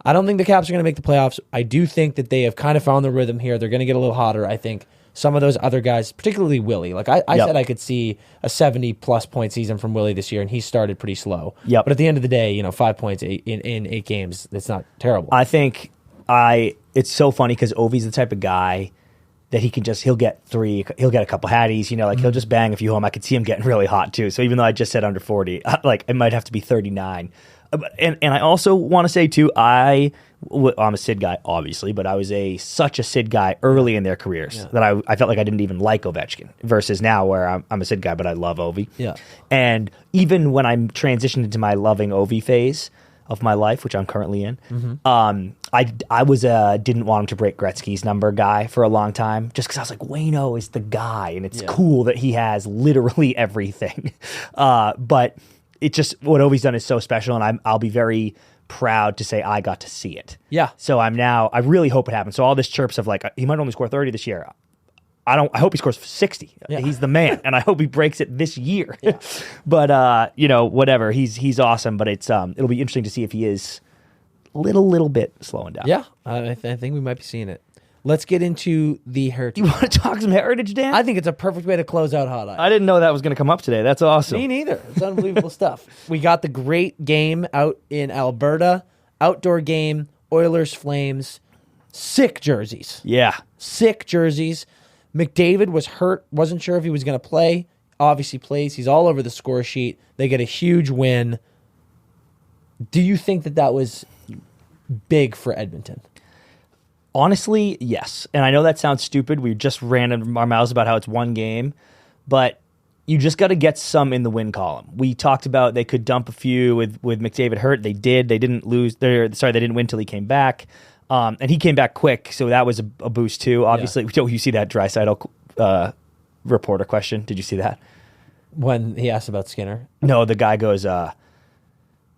I don't think the Caps are going to make the playoffs. I do think that they have kind of found the rhythm here. They're going to get a little hotter, I think. Some of those other guys, particularly Willie. Like I said, I could see a 70-plus point season from Willie this year, and he started pretty slow. But at the end of the day, 5 points in 8 games, that's not terrible. I think it's so funny because Ovi's the type of guy that he'll get 3, he'll get a couple hatties, he'll just bang a few home. I could see him getting really hot too. So even though I just said under 40, it might have to be 39. And I also want to say too, I'm a Sid guy, obviously, but I was such a Sid guy early in their careers that I felt like I didn't even like Ovechkin, versus now where I'm a Sid guy, but I love Ovi. Yeah. And even when I'm transitioned into my loving Ovi phase of my life, which I'm currently in, I was a didn't want him to break Gretzky's number guy for a long time, just because I was like, Wayno is the guy, and it's cool that he has literally everything. But it just, what Ovi's done is so special, and I'll be very proud to say I got to see it. Yeah. So I really hope it happens. So all this chirps of like, he might only score 30 this year. I hope he scores 60. Yeah. He's the man, and I hope he breaks it this year. Yeah. But whatever. He's awesome. But it'll be interesting to see if he is little bit slowing down. Yeah, I think we might be seeing it. Let's get into the heritage. You want to talk some heritage, Dan? I think it's a perfect way to close out Hot Eye. I didn't know that was going to come up today. That's awesome. Me neither. It's unbelievable stuff. We got the great game out in Alberta. Outdoor game, Oilers, Flames. Sick jerseys. Yeah. Sick jerseys. McDavid was hurt. Wasn't sure if he was going to play. Obviously plays. He's all over the score sheet. They get a huge win. Do you think that was big for Edmonton? Honestly, yes. And I know that sounds stupid. We just ran our mouths about how it's one game, but you just got to get some in the win column. We talked about they could dump a few with McDavid hurt. They did. They didn't lose. They didn't win till he came back. And he came back quick, so that was a boost too. Obviously, you see that Draisaitl reporter question. Did you see that? When he asked about Skinner? No, the guy goes,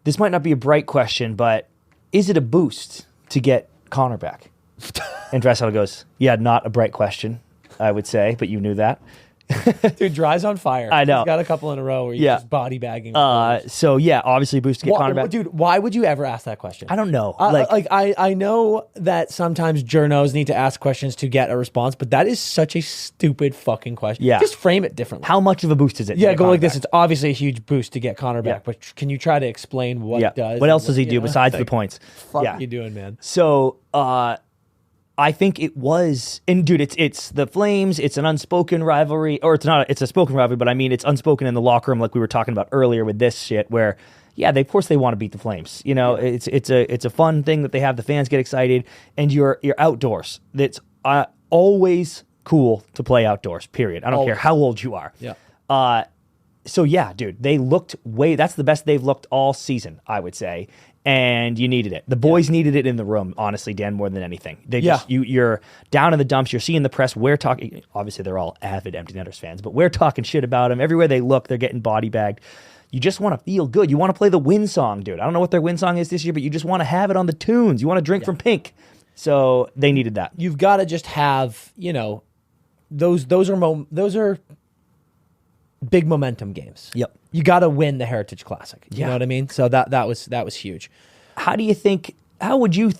this might not be a bright question, but is it a boost to get Connor back? And Draisaitl goes, yeah, not a bright question. I would say, but you knew that. Dude, Dry's on fire. I know. He's got a couple in a row where he's just body bagging. So yeah, obviously boost to get Connor back. Dude, why would you ever ask that question? I don't know. I know that sometimes journos need to ask questions to get a response, but that is such a stupid fucking question. Yeah. Just frame it differently. How much of a boost is it? Yeah, go Connor like this. back? It's obviously a huge boost to get Connor back, but can you try to explain what it does? What else does he do besides the points? Fuck are you doing, man? So I think it was, and dude, it's the Flames. It's an unspoken rivalry, or it's not. It's a spoken rivalry, but I mean, it's unspoken in the locker room, like we were talking about earlier with this shit. Where, of course they want to beat the Flames. You know, it's a fun thing that they have. The fans get excited, and you're outdoors. That's always cool to play outdoors. Period. I don't care how old you are. Yeah. So yeah, dude, they looked that's the best they've looked all season, I would say. And you needed it. The boys needed it in the room, honestly, Dan, more than anything. They just you're down in the dumps, you're seeing the press, we're talking, obviously they're all avid Empty Netters fans, but we're talking shit about them. Everywhere they look, they're getting body bagged. You just want to feel good. You want to play the win song, dude. I don't know what their win song is this year, but you just want to have it on the tunes. You want to drink from Pink. So they needed that. You've got to just have, those are big momentum games. Yep. You got to win the Heritage Classic. You know what I mean? So that was huge. How would you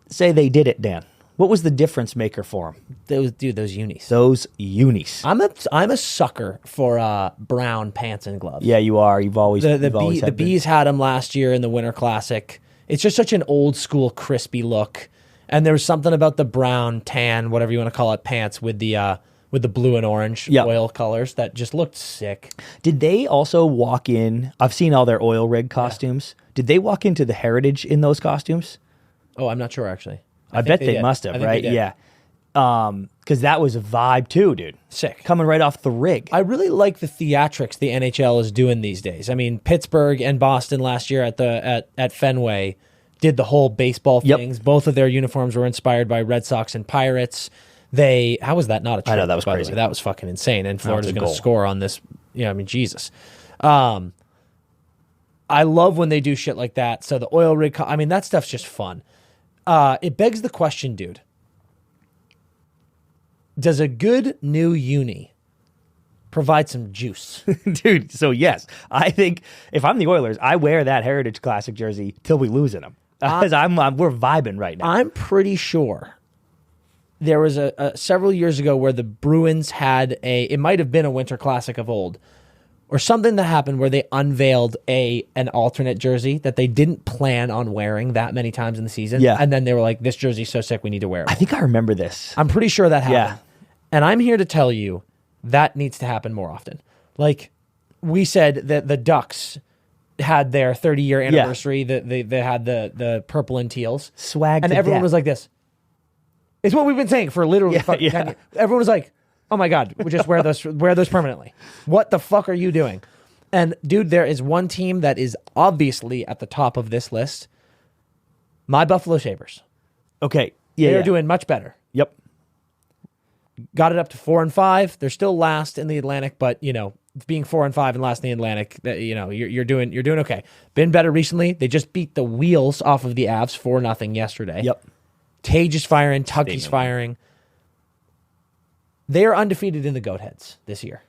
say they did it, Dan? What was the difference maker for them? Those unis. Those unis. I'm a sucker for brown pants and gloves. Yeah, you are. You've always the Bees had them last year in the Winter Classic. It's just such an old school crispy look. And there was something about the brown, tan, whatever you want to call it, pants with the blue and orange oil colors that just looked sick. Did they also walk in? I've seen all their oil rig costumes. Yeah. Did they walk into the Heritage in those costumes? Oh, I'm not sure, actually. I bet they must have, right? Yeah. Because that was a vibe too, dude. Sick. Coming right off the rig. I really like the theatrics the NHL is doing these days. I mean, Pittsburgh and Boston last year at Fenway did the whole baseball things. Both of their uniforms were inspired by Red Sox and Pirates. How was that not a trick? I know, that was crazy. That was fucking insane. And Florida's going to score on this. Yeah, I mean, Jesus. I love when they do shit like that. So the oil rig, that stuff's just fun. It begs the question, dude. Does a good new uni provide some juice? Dude, so yes. I think if I'm the Oilers, I wear that Heritage Classic jersey till we lose in them. Because we're vibing right now. I'm pretty sure there was several years ago where the Bruins had it might have been a Winter Classic of old, or something that happened where they unveiled an alternate jersey that they didn't plan on wearing that many times in the season. Yeah. And then they were like, this jersey's so sick, we need to wear it. I think I remember this. I'm pretty sure that happened. Yeah. And I'm here to tell you that needs to happen more often. Like we said that the Ducks had their 30-year anniversary, that they had the purple and teals. Swag and to everyone death. was like this. It's what we've been saying for literally fucking 10 years. Everyone was like, oh my God, we just wear those permanently. What the fuck are you doing? And dude, there is one team that is obviously at the top of this list. My Buffalo Sabres. Okay. Yeah. They're doing much better. Yep. Got it up to 4-5. They're still last in the Atlantic, but being 4-5 and last in the Atlantic, you're doing okay. Been better recently. They just beat the wheels off of the Avs 4-0 yesterday. Yep. Tage is firing. Tucky's firing. They are undefeated in the Goatheads this year.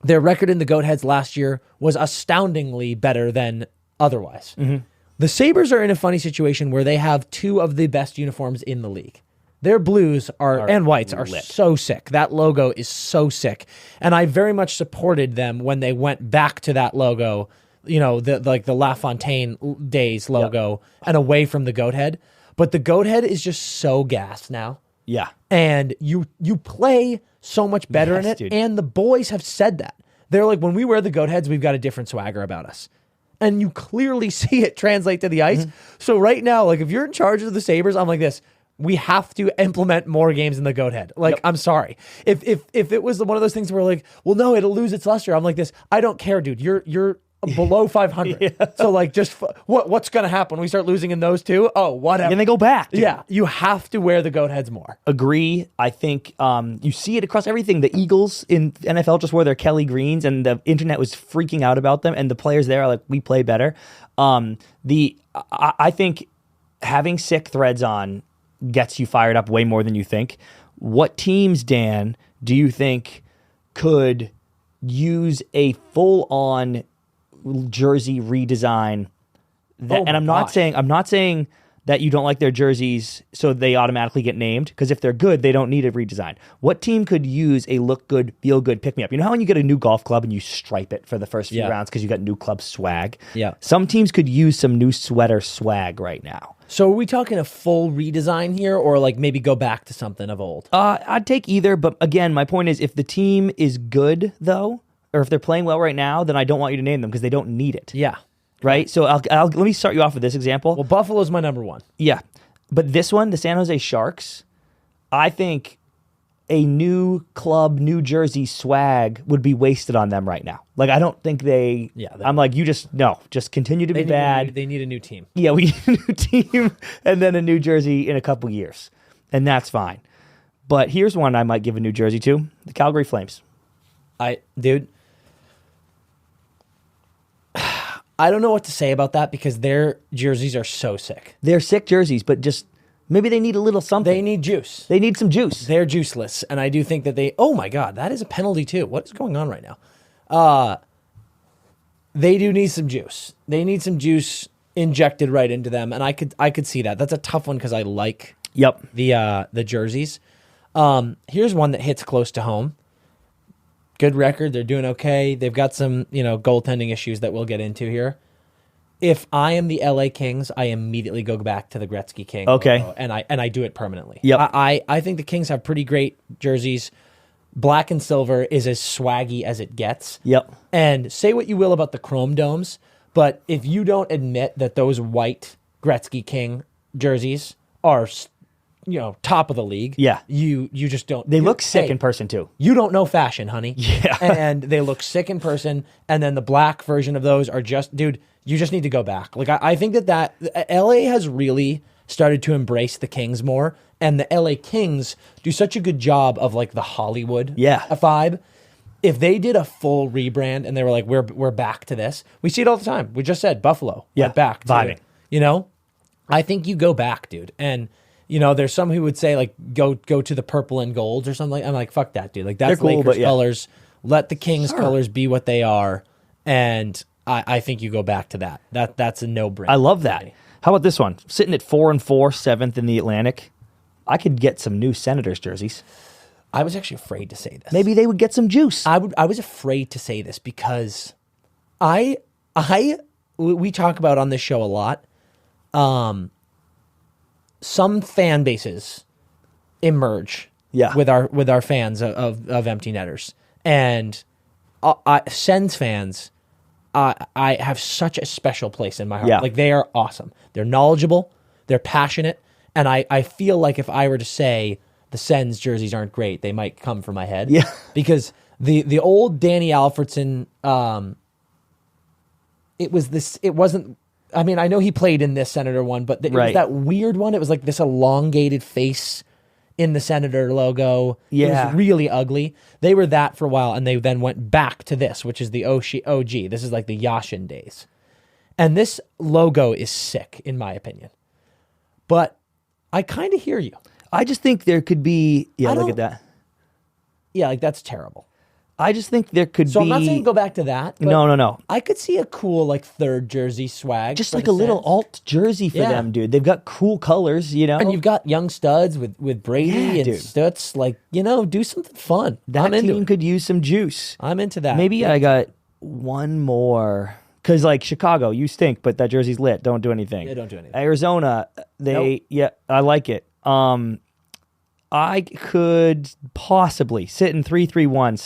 Their record in the Goatheads last year was astoundingly better than otherwise. Mm-hmm. The Sabres are in a funny situation where they have two of the best uniforms in the league. Their blues and whites are so sick. That logo is so sick. And I very much supported them when they went back to that logo, the LaFontaine days logo, and away from the Goathead. But the Goathead is just so gassed now. Yeah. And you play so much better in it. Dude. And the boys have said that. They're like, when we wear the Goatheads, we've got a different swagger about us. And you clearly see it translate to the ice. Mm-hmm. So right now, like if you're in charge of the Sabres, I'm like this. We have to implement more games in the Goathead. Like, I'm sorry. If it was one of those things where like, well, no, it'll lose its luster. I'm like this. I don't care, dude. You're below 500. Yeah. So like, just what's going to happen when we start losing in those two? Oh, whatever. And they go back. Dude. Yeah. You have to wear the Goatheads more. Agree. I think you see it across everything. The Eagles in NFL just wore their Kelly Greens and the internet was freaking out about them. And the players there are like, we play better. I think having sick threads on gets you fired up way more than you think. What teams, Dan, do you think could use a full-on jersey redesign? And I'm not saying that you don't like their jerseys so they automatically get named, because if they're good, they don't need a redesign. What team could use a look good, feel good pick-me-up? You know how when you get a new golf club and you stripe it for the first few rounds because you got new club swag? Yeah. Some teams could use some new sweater swag right now. So are we talking a full redesign here, or like maybe go back to something of old? I'd take either, but again, my point is if the team is good, though, or if they're playing well right now, then I don't want you to name them because they don't need it. Yeah. Right? So let me start you off with this example. Well, Buffalo's my number one. Yeah. But this one, the San Jose Sharks, I think a new club, New Jersey swag would be wasted on them right now. Like, I don't think they... Yeah, I'm like, just continue to be bad. They need a new team. Yeah, we need a new team and then a New Jersey in a couple years. And that's fine. But here's one I might give a New Jersey to. The Calgary Flames. Dude, I don't know what to say about that because their jerseys are so sick. They're sick jerseys, but just maybe they need a little something. They need juice. They need some juice. They're juiceless, and I do think that oh my God, that is a penalty too. What is going on right now? They do need some juice. They need some juice injected right into them, and I could see that. That's a tough one because I like the jerseys. Here's one that hits close to home. Good record. They're doing okay. They've got some, goaltending issues that we'll get into here. If I am the LA Kings, I immediately go back to the Gretzky King. Okay. Logo, and I do it permanently. Yep. I think the Kings have pretty great jerseys. Black and silver is as swaggy as it gets. Yep. And say what you will about the Chrome Domes, but if you don't admit that those white Gretzky King jerseys are top of the league. Yeah. You just don't. They look sick in person too. You don't know fashion, honey. Yeah. And they look sick in person. And then the black version of those are just, dude, you just need to go back. Like, I think that LA has really started to embrace the Kings more. And the LA Kings do such a good job of like the Hollywood vibe. If they did a full rebrand and they were like, we're back to this. We see it all the time. We just said Buffalo. Yeah. Back to vibing. it. I think you go back, dude. And there's some who would say like go to the purple and golds or something. I'm like, fuck that, dude. Like that's cool, Lakers colors. Let the Kings colors be what they are, and I think you go back to that. That's a no-brainer. I love that. How about this one? Sitting at 4-4, 7th in the Atlantic. I could get some new Senators jerseys. I was actually afraid to say this. Maybe they would get some juice. I was afraid to say this because we talk about on this show a lot. Some fan bases emerge with our fans of empty netters, and Sens fans I have such a special place in my heart. Like, they are awesome. They're knowledgeable, they're passionate, and I feel like if I were to say the Sens jerseys aren't great, they might come from my head. Yeah. Because the old Danny Alfredson, it wasn't. I mean, I know he played in this Senator one, but it was that weird one. It was like this elongated face in the Senator logo. Yeah. It was really ugly. They were that for a while, and they then went back to this, which is the OG. This is like the Yashin days. And this logo is sick, in my opinion. But I kind of hear you. I just think there could be... Yeah, look at that. Yeah, like that's terrible. I just think there could be... So I'm not saying go back to that. But No. I could see a cool like third jersey swag. Just like a little alt jersey for them, dude. They've got cool colors, And you've got young studs with Brady and Stutz. Like, do something fun. That team could use some juice. I'm into that. Maybe I got one more. Because, like, Chicago, you stink, but that jersey's lit. Don't do anything. Yeah, don't do anything. Arizona, I like it. I could possibly sit in 3-3-1,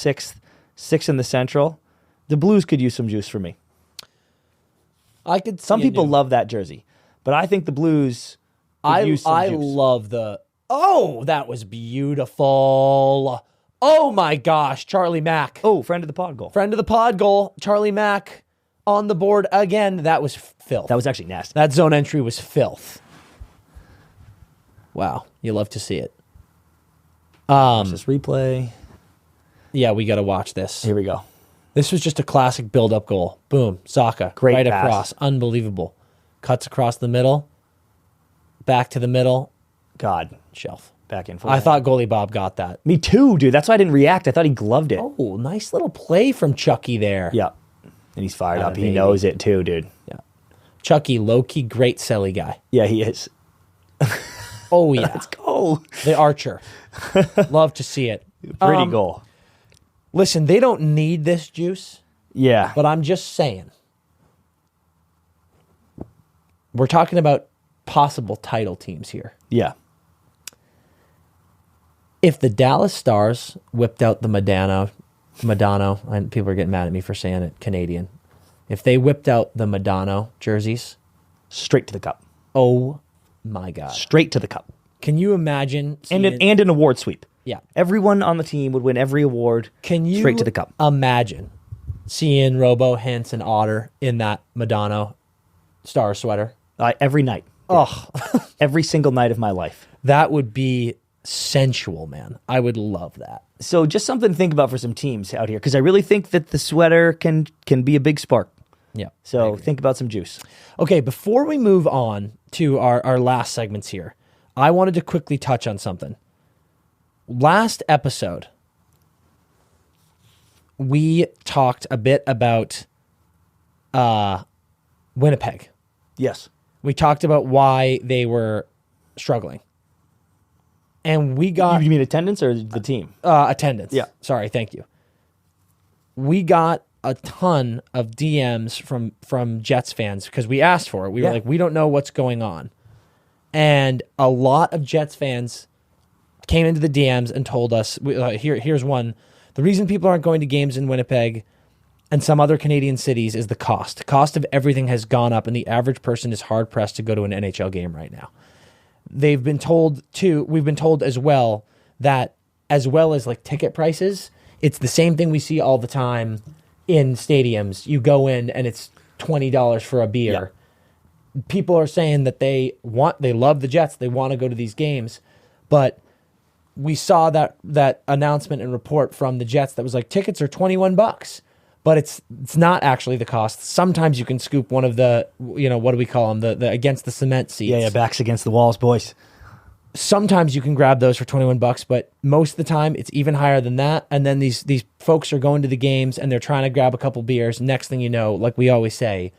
sixth in the Central. The Blues could use some juice for me. Some people love that jersey, but I think the Blues could use some juice. Love the... Oh, that was beautiful. Oh, my gosh, Charlie Mack. Oh, friend of the pod goal. Friend of the pod goal, Charlie Mack on the board again. That was filth. That was actually nasty. That zone entry was filth. Wow, you love to see it. This replay. Yeah, we got to watch this. Here we go. This was just a classic build-up goal. Boom, Saka, Great right pass. across, unbelievable. Cuts across the middle, back to the middle. God, Shelf. back in. I thought goalie Bob got that. Me too, dude. That's why I didn't react. I thought he gloved it. Oh, nice little play from Chucky there. Yeah. And he's fired up. He baby. knows it too, dude. Yeah. Chucky, low-key, great selly guy. Yeah, he is. Oh, yeah. Let's go. The Archer. Love to see it. Pretty goal. Listen, they don't need this juice, Yeah. but I'm just saying. We're talking about possible title teams here. Yeah. If the Dallas Stars whipped out the Madonna, and people are getting mad at me for saying it, Canadian. If they whipped out the Madonna jerseys, Straight to the cup. oh my God. Straight to the cup. Can you imagine? And an award sweep. Yeah. Everyone on the team would win every award. Can you straight to the cup. imagine seeing Robo, Hintz, and Otter in that Madonna Star sweater? Every night. Oh, Every single night of my life. that would be sensual, man. I would love that. So just something to think about for some teams out here, because I really think that the sweater can be a big spark. Yeah. So think about some juice. Okay, before we move on to our last segments here, I wanted to quickly touch on something. Last episode, we talked a bit about Winnipeg. Yes. We talked about why they were struggling. And we got You mean attendance or the team? attendance. Yeah. Sorry, thank you. We got a ton of DMs from Jets fans because we asked for it. We were like, we don't know what's going on. And a lot of Jets fans came into the DMs and told us, here's one. The reason people aren't going to games in Winnipeg and some other Canadian cities is the cost. The cost of everything has gone up, and the average person is hard-pressed to go to an NHL game right now. We've been told as well that, as well as like ticket prices, it's the same thing we see all the time in stadiums. You go in and it's $20 for a beer. Yeah. People are saying that they love the Jets. They want to go to these games, but we saw that announcement and report from the Jets that was like tickets are $21, but it's not actually the cost. Sometimes you can scoop one of the, what do we call them? The against the cement seats. Yeah, backs against the walls, boys. Sometimes you can grab those for $21, but most of the time it's even higher than that. And then these folks are going to the games and they're trying to grab a couple beers. Next thing you know, like we always say,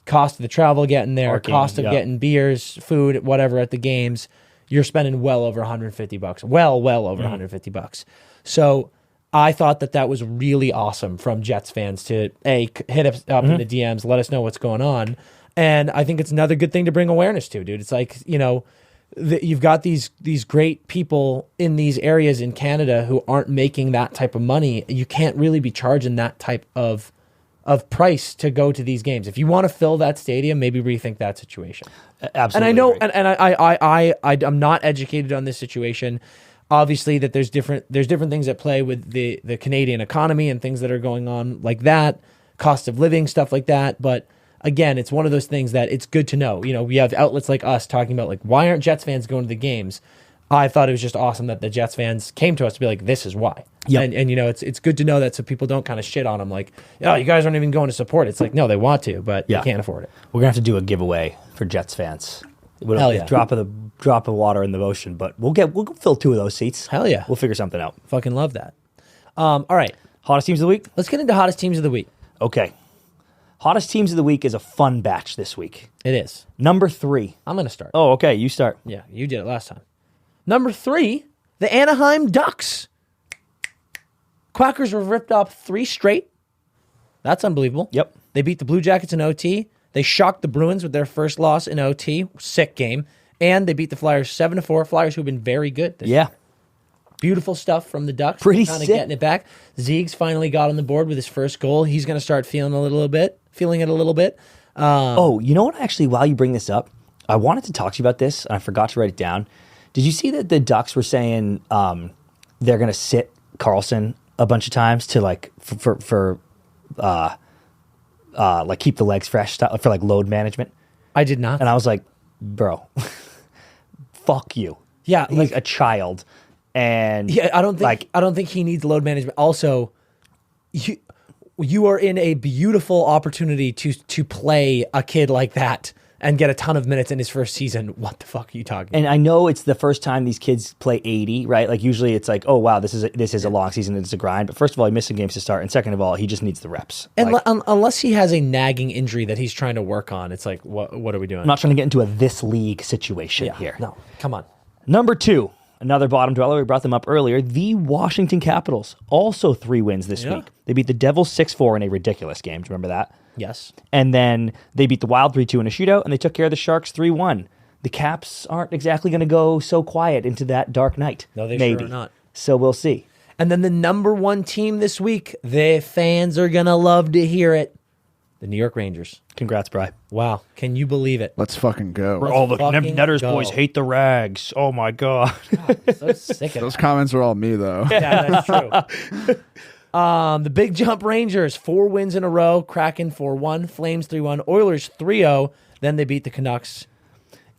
cost of the travel getting there, cost of getting beers, food, whatever at the games, you're spending well over $150. Well over $150. So I thought that was really awesome from Jets fans to hit us up in the DMs, let us know what's going on. And I think it's another good thing to bring awareness to, dude. It's like, you've got these great people in these areas in Canada who aren't making that type of money. You can't really be charging that type of price to go to these games. If you want to fill that stadium, maybe rethink that situation. Absolutely. And I know, right. I'm not educated on this situation. Obviously, that there's different things at play with the Canadian economy and things that are going on like that, cost of living, stuff like that. But again, it's one of those things that it's good to know. We have outlets like us talking about like, why aren't Jets fans going to the games? I thought it was just awesome that the Jets fans came to us to be like, this is why. Yep. And it's good to know that so people don't kind of shit on them like, oh, you guys aren't even going to support it. It's like, no, they want to, but they can't afford it. We're going to have to do a giveaway for Jets fans. Hell yeah. Drop of water in the ocean, but we'll fill 2 of those seats. Hell yeah. We'll figure something out. Fucking love that. All right. Hottest teams of the week? Let's get into hottest teams of the week. Okay. Hottest teams of the week is a fun batch this week. It is. Number 3. I'm going to start. Oh, okay. You start. Yeah, you did it last time. Number 3, the Anaheim Ducks. Quackers were ripped off 3 straight. That's unbelievable. Yep. They beat the Blue Jackets in OT. They shocked the Bruins with their first loss in OT. Sick game. And they beat the Flyers 7-4. Flyers who have been very good this year. Beautiful stuff from the Ducks. Pretty kind of sick. Getting it back. Zeig's finally got on the board with his first goal. He's going to start feeling it a little bit. You know what? Actually, while you bring this up, I wanted to talk to you about this, and I forgot to write it down. Did you see that the Ducks were saying they're going to sit Carlson a bunch of times to like for like keep the legs fresh for like load management? I did not. And I was like, bro, fuck you. Yeah, He's a child. And I don't think he needs load management. Also, you are in a beautiful opportunity to play a kid like that and get a ton of minutes in his first season. What the fuck are you talking about? And I know it's the first time these kids play 80, right? Like usually it's like, oh wow, this is a long season and it's a grind. But first of all, he missed some games to start, and second of all, he just needs the reps. And Like, unless he has a nagging injury that he's trying to work on, it's like, what are we doing? I'm not trying to get into a this league situation here. No, come on. Number 2, another bottom dweller. We brought them up earlier. The Washington Capitals, also 3 wins this week. They beat the Devils 6-4 in a ridiculous game. Do you remember that? Yes. And then they beat the Wild 3-2 in a shootout, and they took care of the Sharks 3-1. The Caps aren't exactly going to go so quiet into that dark night. No, they maybe. sure are not. So we'll see. And then the number 1 team this week, the fans are going to love to hear it. The New York Rangers. Congrats, Bri. Wow. Can you believe it? Let's fucking go. Oh, the fucking Netters go. boys hate the Rags. Oh, my God. So sick of Those that. comments were all me, though. Yeah, that's true. The Big Jump Rangers, 4 wins in a row. Kraken 4-1, Flames 3-1, Oilers 3-0. Then they beat the Canucks.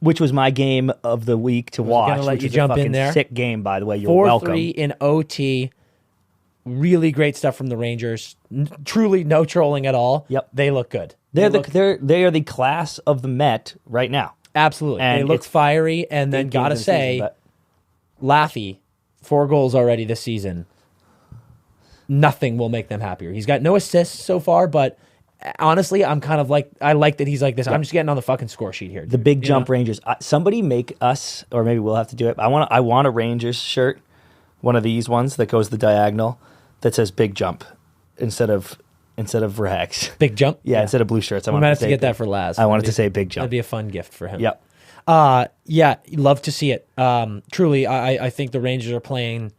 Which was my game of the week to watch. gonna let which you is jump a in fucking there. sick game, by the way. You're 4-3 welcome. in OT. Really great stuff from the Rangers. Truly no trolling at all. Yep. They look good. They are the class of the Met right now. Absolutely. And they look it's fiery. And then 8 gotta games in the say, season, but Laffy, 4 goals already this season. Nothing will make them happier. He's got no assists so far, but honestly, I'm kind of like, I like that he's like this. I'm just getting on the fucking score sheet here. the Big Jump Rangers. Somebody make us, or maybe we'll have to do it. I want a Rangers shirt, one of these ones that goes the diagonal that says Big Jump instead of Rags. Big Jump? Yeah, instead of blue shirts. I We wanted might to have to say get that for Laz. I wanted to say Big Jump. That'd be a fun gift for him. Yep. Yeah, love to see it. Truly, I think the Rangers are playing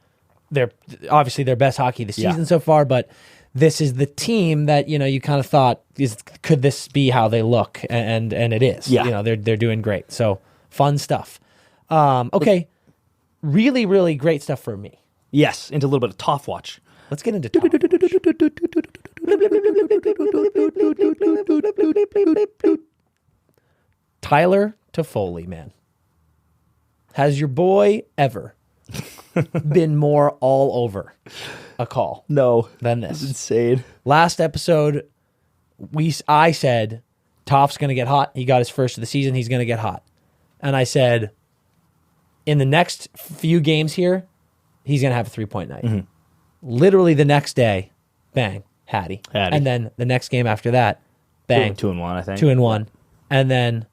obviously their best hockey this season so far, but this is the team that, you kind of thought, could this be how they look? And it is. Yeah. They're doing great. So fun stuff. Okay. Really, really great stuff for me. Yes, into a little bit of Toff Watch. Let's get into Toff. Tyler Toffoli, man. Has your boy ever been more all over a call No, than it's this? insane. Last episode, I said Toff's going to get hot. He got his first of the season. He's going to get hot. And I said, in the next few games here, he's going to have a 3-point night. Literally the next day, bang, Hattie. And then the next game after that, bang. 2-1, I think. 2-1. And then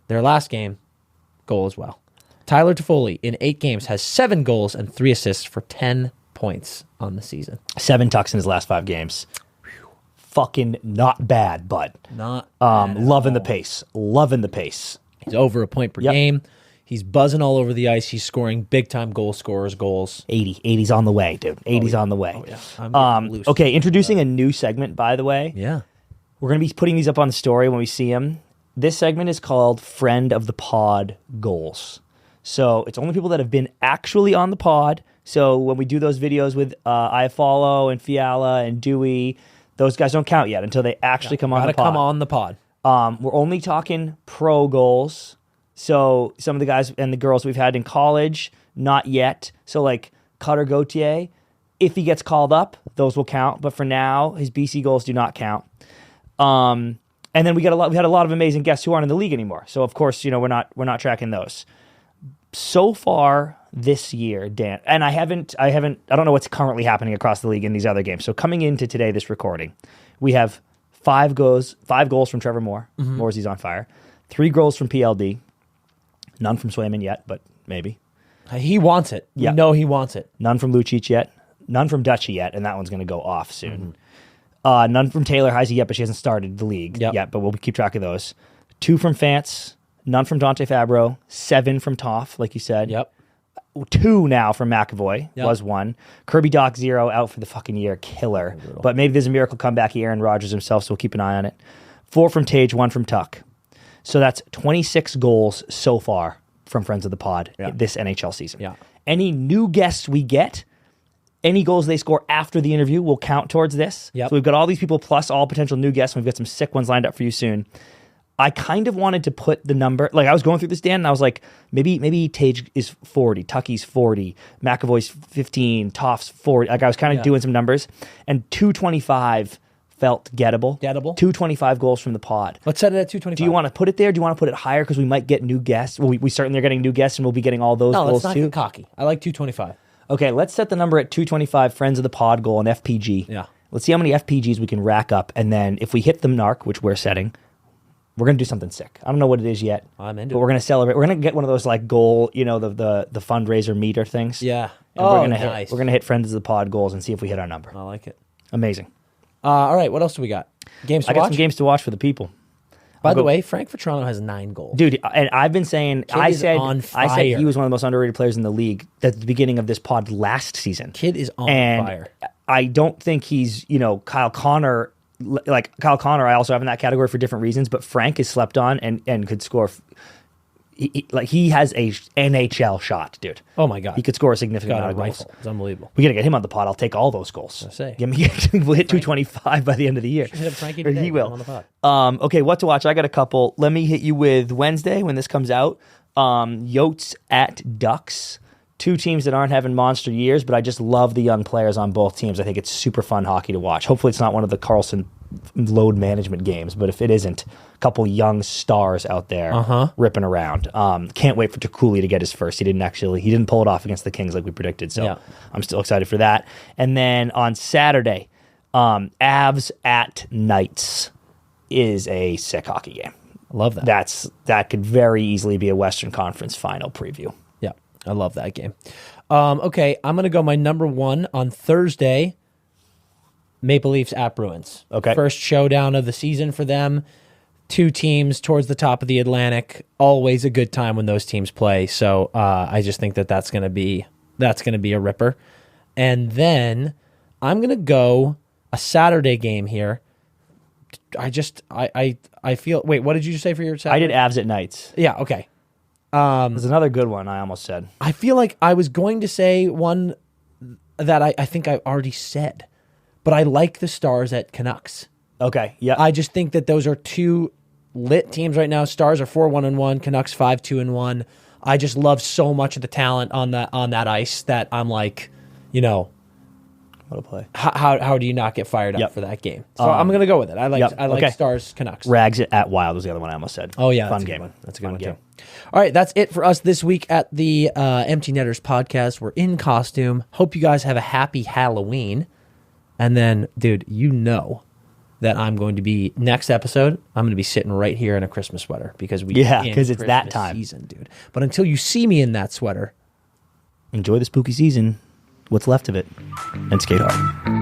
their last game, goal as well. Tyler Toffoli, in 8 games, has 7 goals and 3 assists for 10 points on the season. 7 tucks in his last 5 games. Fucking not bad, bud. Not bad at Loving the all. pace. Loving the pace. He's over a point per game. He's buzzing all over the ice. He's scoring big-time goal scorers goals. 80's on the way, dude. 80's on the way. Oh, yeah. I'm getting loose. Okay, introducing a new segment, by the way. Yeah. We're going to be putting these up on the story when we see them. This segment is called Friend of the Pod Goals. So it's only people that have been actually on the pod. So when we do those videos with Iafallo and Fiala and Dewey, those guys don't count yet until they actually come on the pod. Gotta come on the pod. We're only talking pro goals. So some of the guys and the girls we've had in college, not yet. So like Cutter Gauthier, if he gets called up, those will count. But for now, his BC goals do not count. And then we had a lot of amazing guests who aren't in the league anymore. So of course, we're not tracking those. So far this year, Dan, and I don't know what's currently happening across the league in these other games. So coming into today, this recording, we have 5 goals from Trevor Moore. Mooresy's on fire. 3 goals from PLD. None from Swayman yet, but maybe. He wants it. Yeah. You know he wants it. None from Lucic yet. None from Dutchy yet, and that one's going to go off soon. None from Taylor Heisey yet, but she hasn't started the league yet, but we'll keep track of those. 2 from Fance. None from Dante Fabro. 7 from Toff, like you said. Yep. 2 now from McAvoy. Was 1. Kirby Doc 0 out for the fucking year. Killer. But maybe there's a miracle comeback. Aaron Rodgers himself, so we'll keep an eye on it. 4 from Tage, 1 from Tuck. So that's 26 goals so far from Friends of the Pod this NHL season. Yeah. Any new guests we get, any goals they score after the interview will count towards this. Yep. So we've got all these people plus all potential new guests, and we've got some sick ones lined up for you soon. I kind of wanted to put the number, like I was going through this, Dan, and I was like, maybe Tage is 40, Tucky's 40, McAvoy's 15, Toff's 40. Like I was kind of doing some numbers, and 225 felt gettable. 225 goals from the pod. Let's set it at 225. Do you want to put it there? Do you want to put it higher because we might get new guests? Well, we certainly are getting new guests, and we'll be getting all those goals let's not too. get cocky. I like 225. Okay, let's set the number at 225. Friends of the pod goal and FPG. Yeah. Let's see how many FPGs we can rack up, and then if we hit the narc, which we're setting, we're gonna do something sick. I don't know what it is yet. I'm into but it. We're gonna celebrate. We're gonna get one of those like goal, the fundraiser meter things. Yeah. And Nice. we're gonna hit friends of the pod goals and see if we hit our number. I like it. Amazing. All right, what else do we got? Games to I got watch? some games to watch for the people. By the way, Frank Vetrano has 9 goals. Dude, and I've been saying, I is said on he was one of the most underrated players in the league at the beginning of this pod last season. Kid is on And fire. I don't think he's, Kyle Connor. Like Kyle Connor, I also have in that category for different reasons, but Frank is slept on and could score. He has a NHL shot, dude. Oh my God. He could score a significant Got amount a of goals. rifle. It's unbelievable. We got to get him on the pod. I'll take all those goals. I say. We'll hit 225 by the end of the year. Hit Frankie Or today. he will. On the pod. Okay, what to watch? I got a couple. Let me hit you with Wednesday when this comes out. Yotes at Ducks. 2 teams that aren't having monster years, but I just love the young players on both teams. I think it's super fun hockey to watch. Hopefully it's not one of the Carlson load management games, but if it isn't, a couple young stars out there ripping around. Can't wait for Cooley to get his first. He didn't pull it off against the Kings like we predicted, so I'm still excited for that. And then on Saturday, Avs at Knights is a sick hockey game. I love that. That could very easily be a Western Conference final preview. Yeah, I love that game. Okay, I'm going to go my number 1 on Thursday. Maple Leafs at Bruins. Okay. First showdown of the season for them. 2 teams towards the top of the Atlantic. Always a good time when those teams play. So I just think that's going to be a ripper. And then I'm going to go a Saturday game here. I feel. Wait, what did you say for your Saturday? I did Avs at Knights. Yeah. Okay. There's another good one I almost said. I feel like I was going to say one that I think I already said, but I like the Stars at Canucks. Okay, yeah. I just think that those are 2 lit teams right now. Stars are 4-1-1, Canucks 5-2-1. I just love so much of the talent on that ice that I'm like, What a play. how do you not get fired up for that game? So I'm going to go with it. I like Stars Canucks. Rags at Wild was the other one I almost said. Oh yeah, fun that's a good game. one. That's a good one game. too. All right, that's it for us this week at the Empty Netters podcast. We're in costume. Hope you guys have a happy Halloween. And then, dude, that I'm going to be next episode. I'm going to be sitting right here in a Christmas sweater because because it's that time season, dude. But until you see me in that sweater, enjoy the spooky season, what's left of it, and skate hard.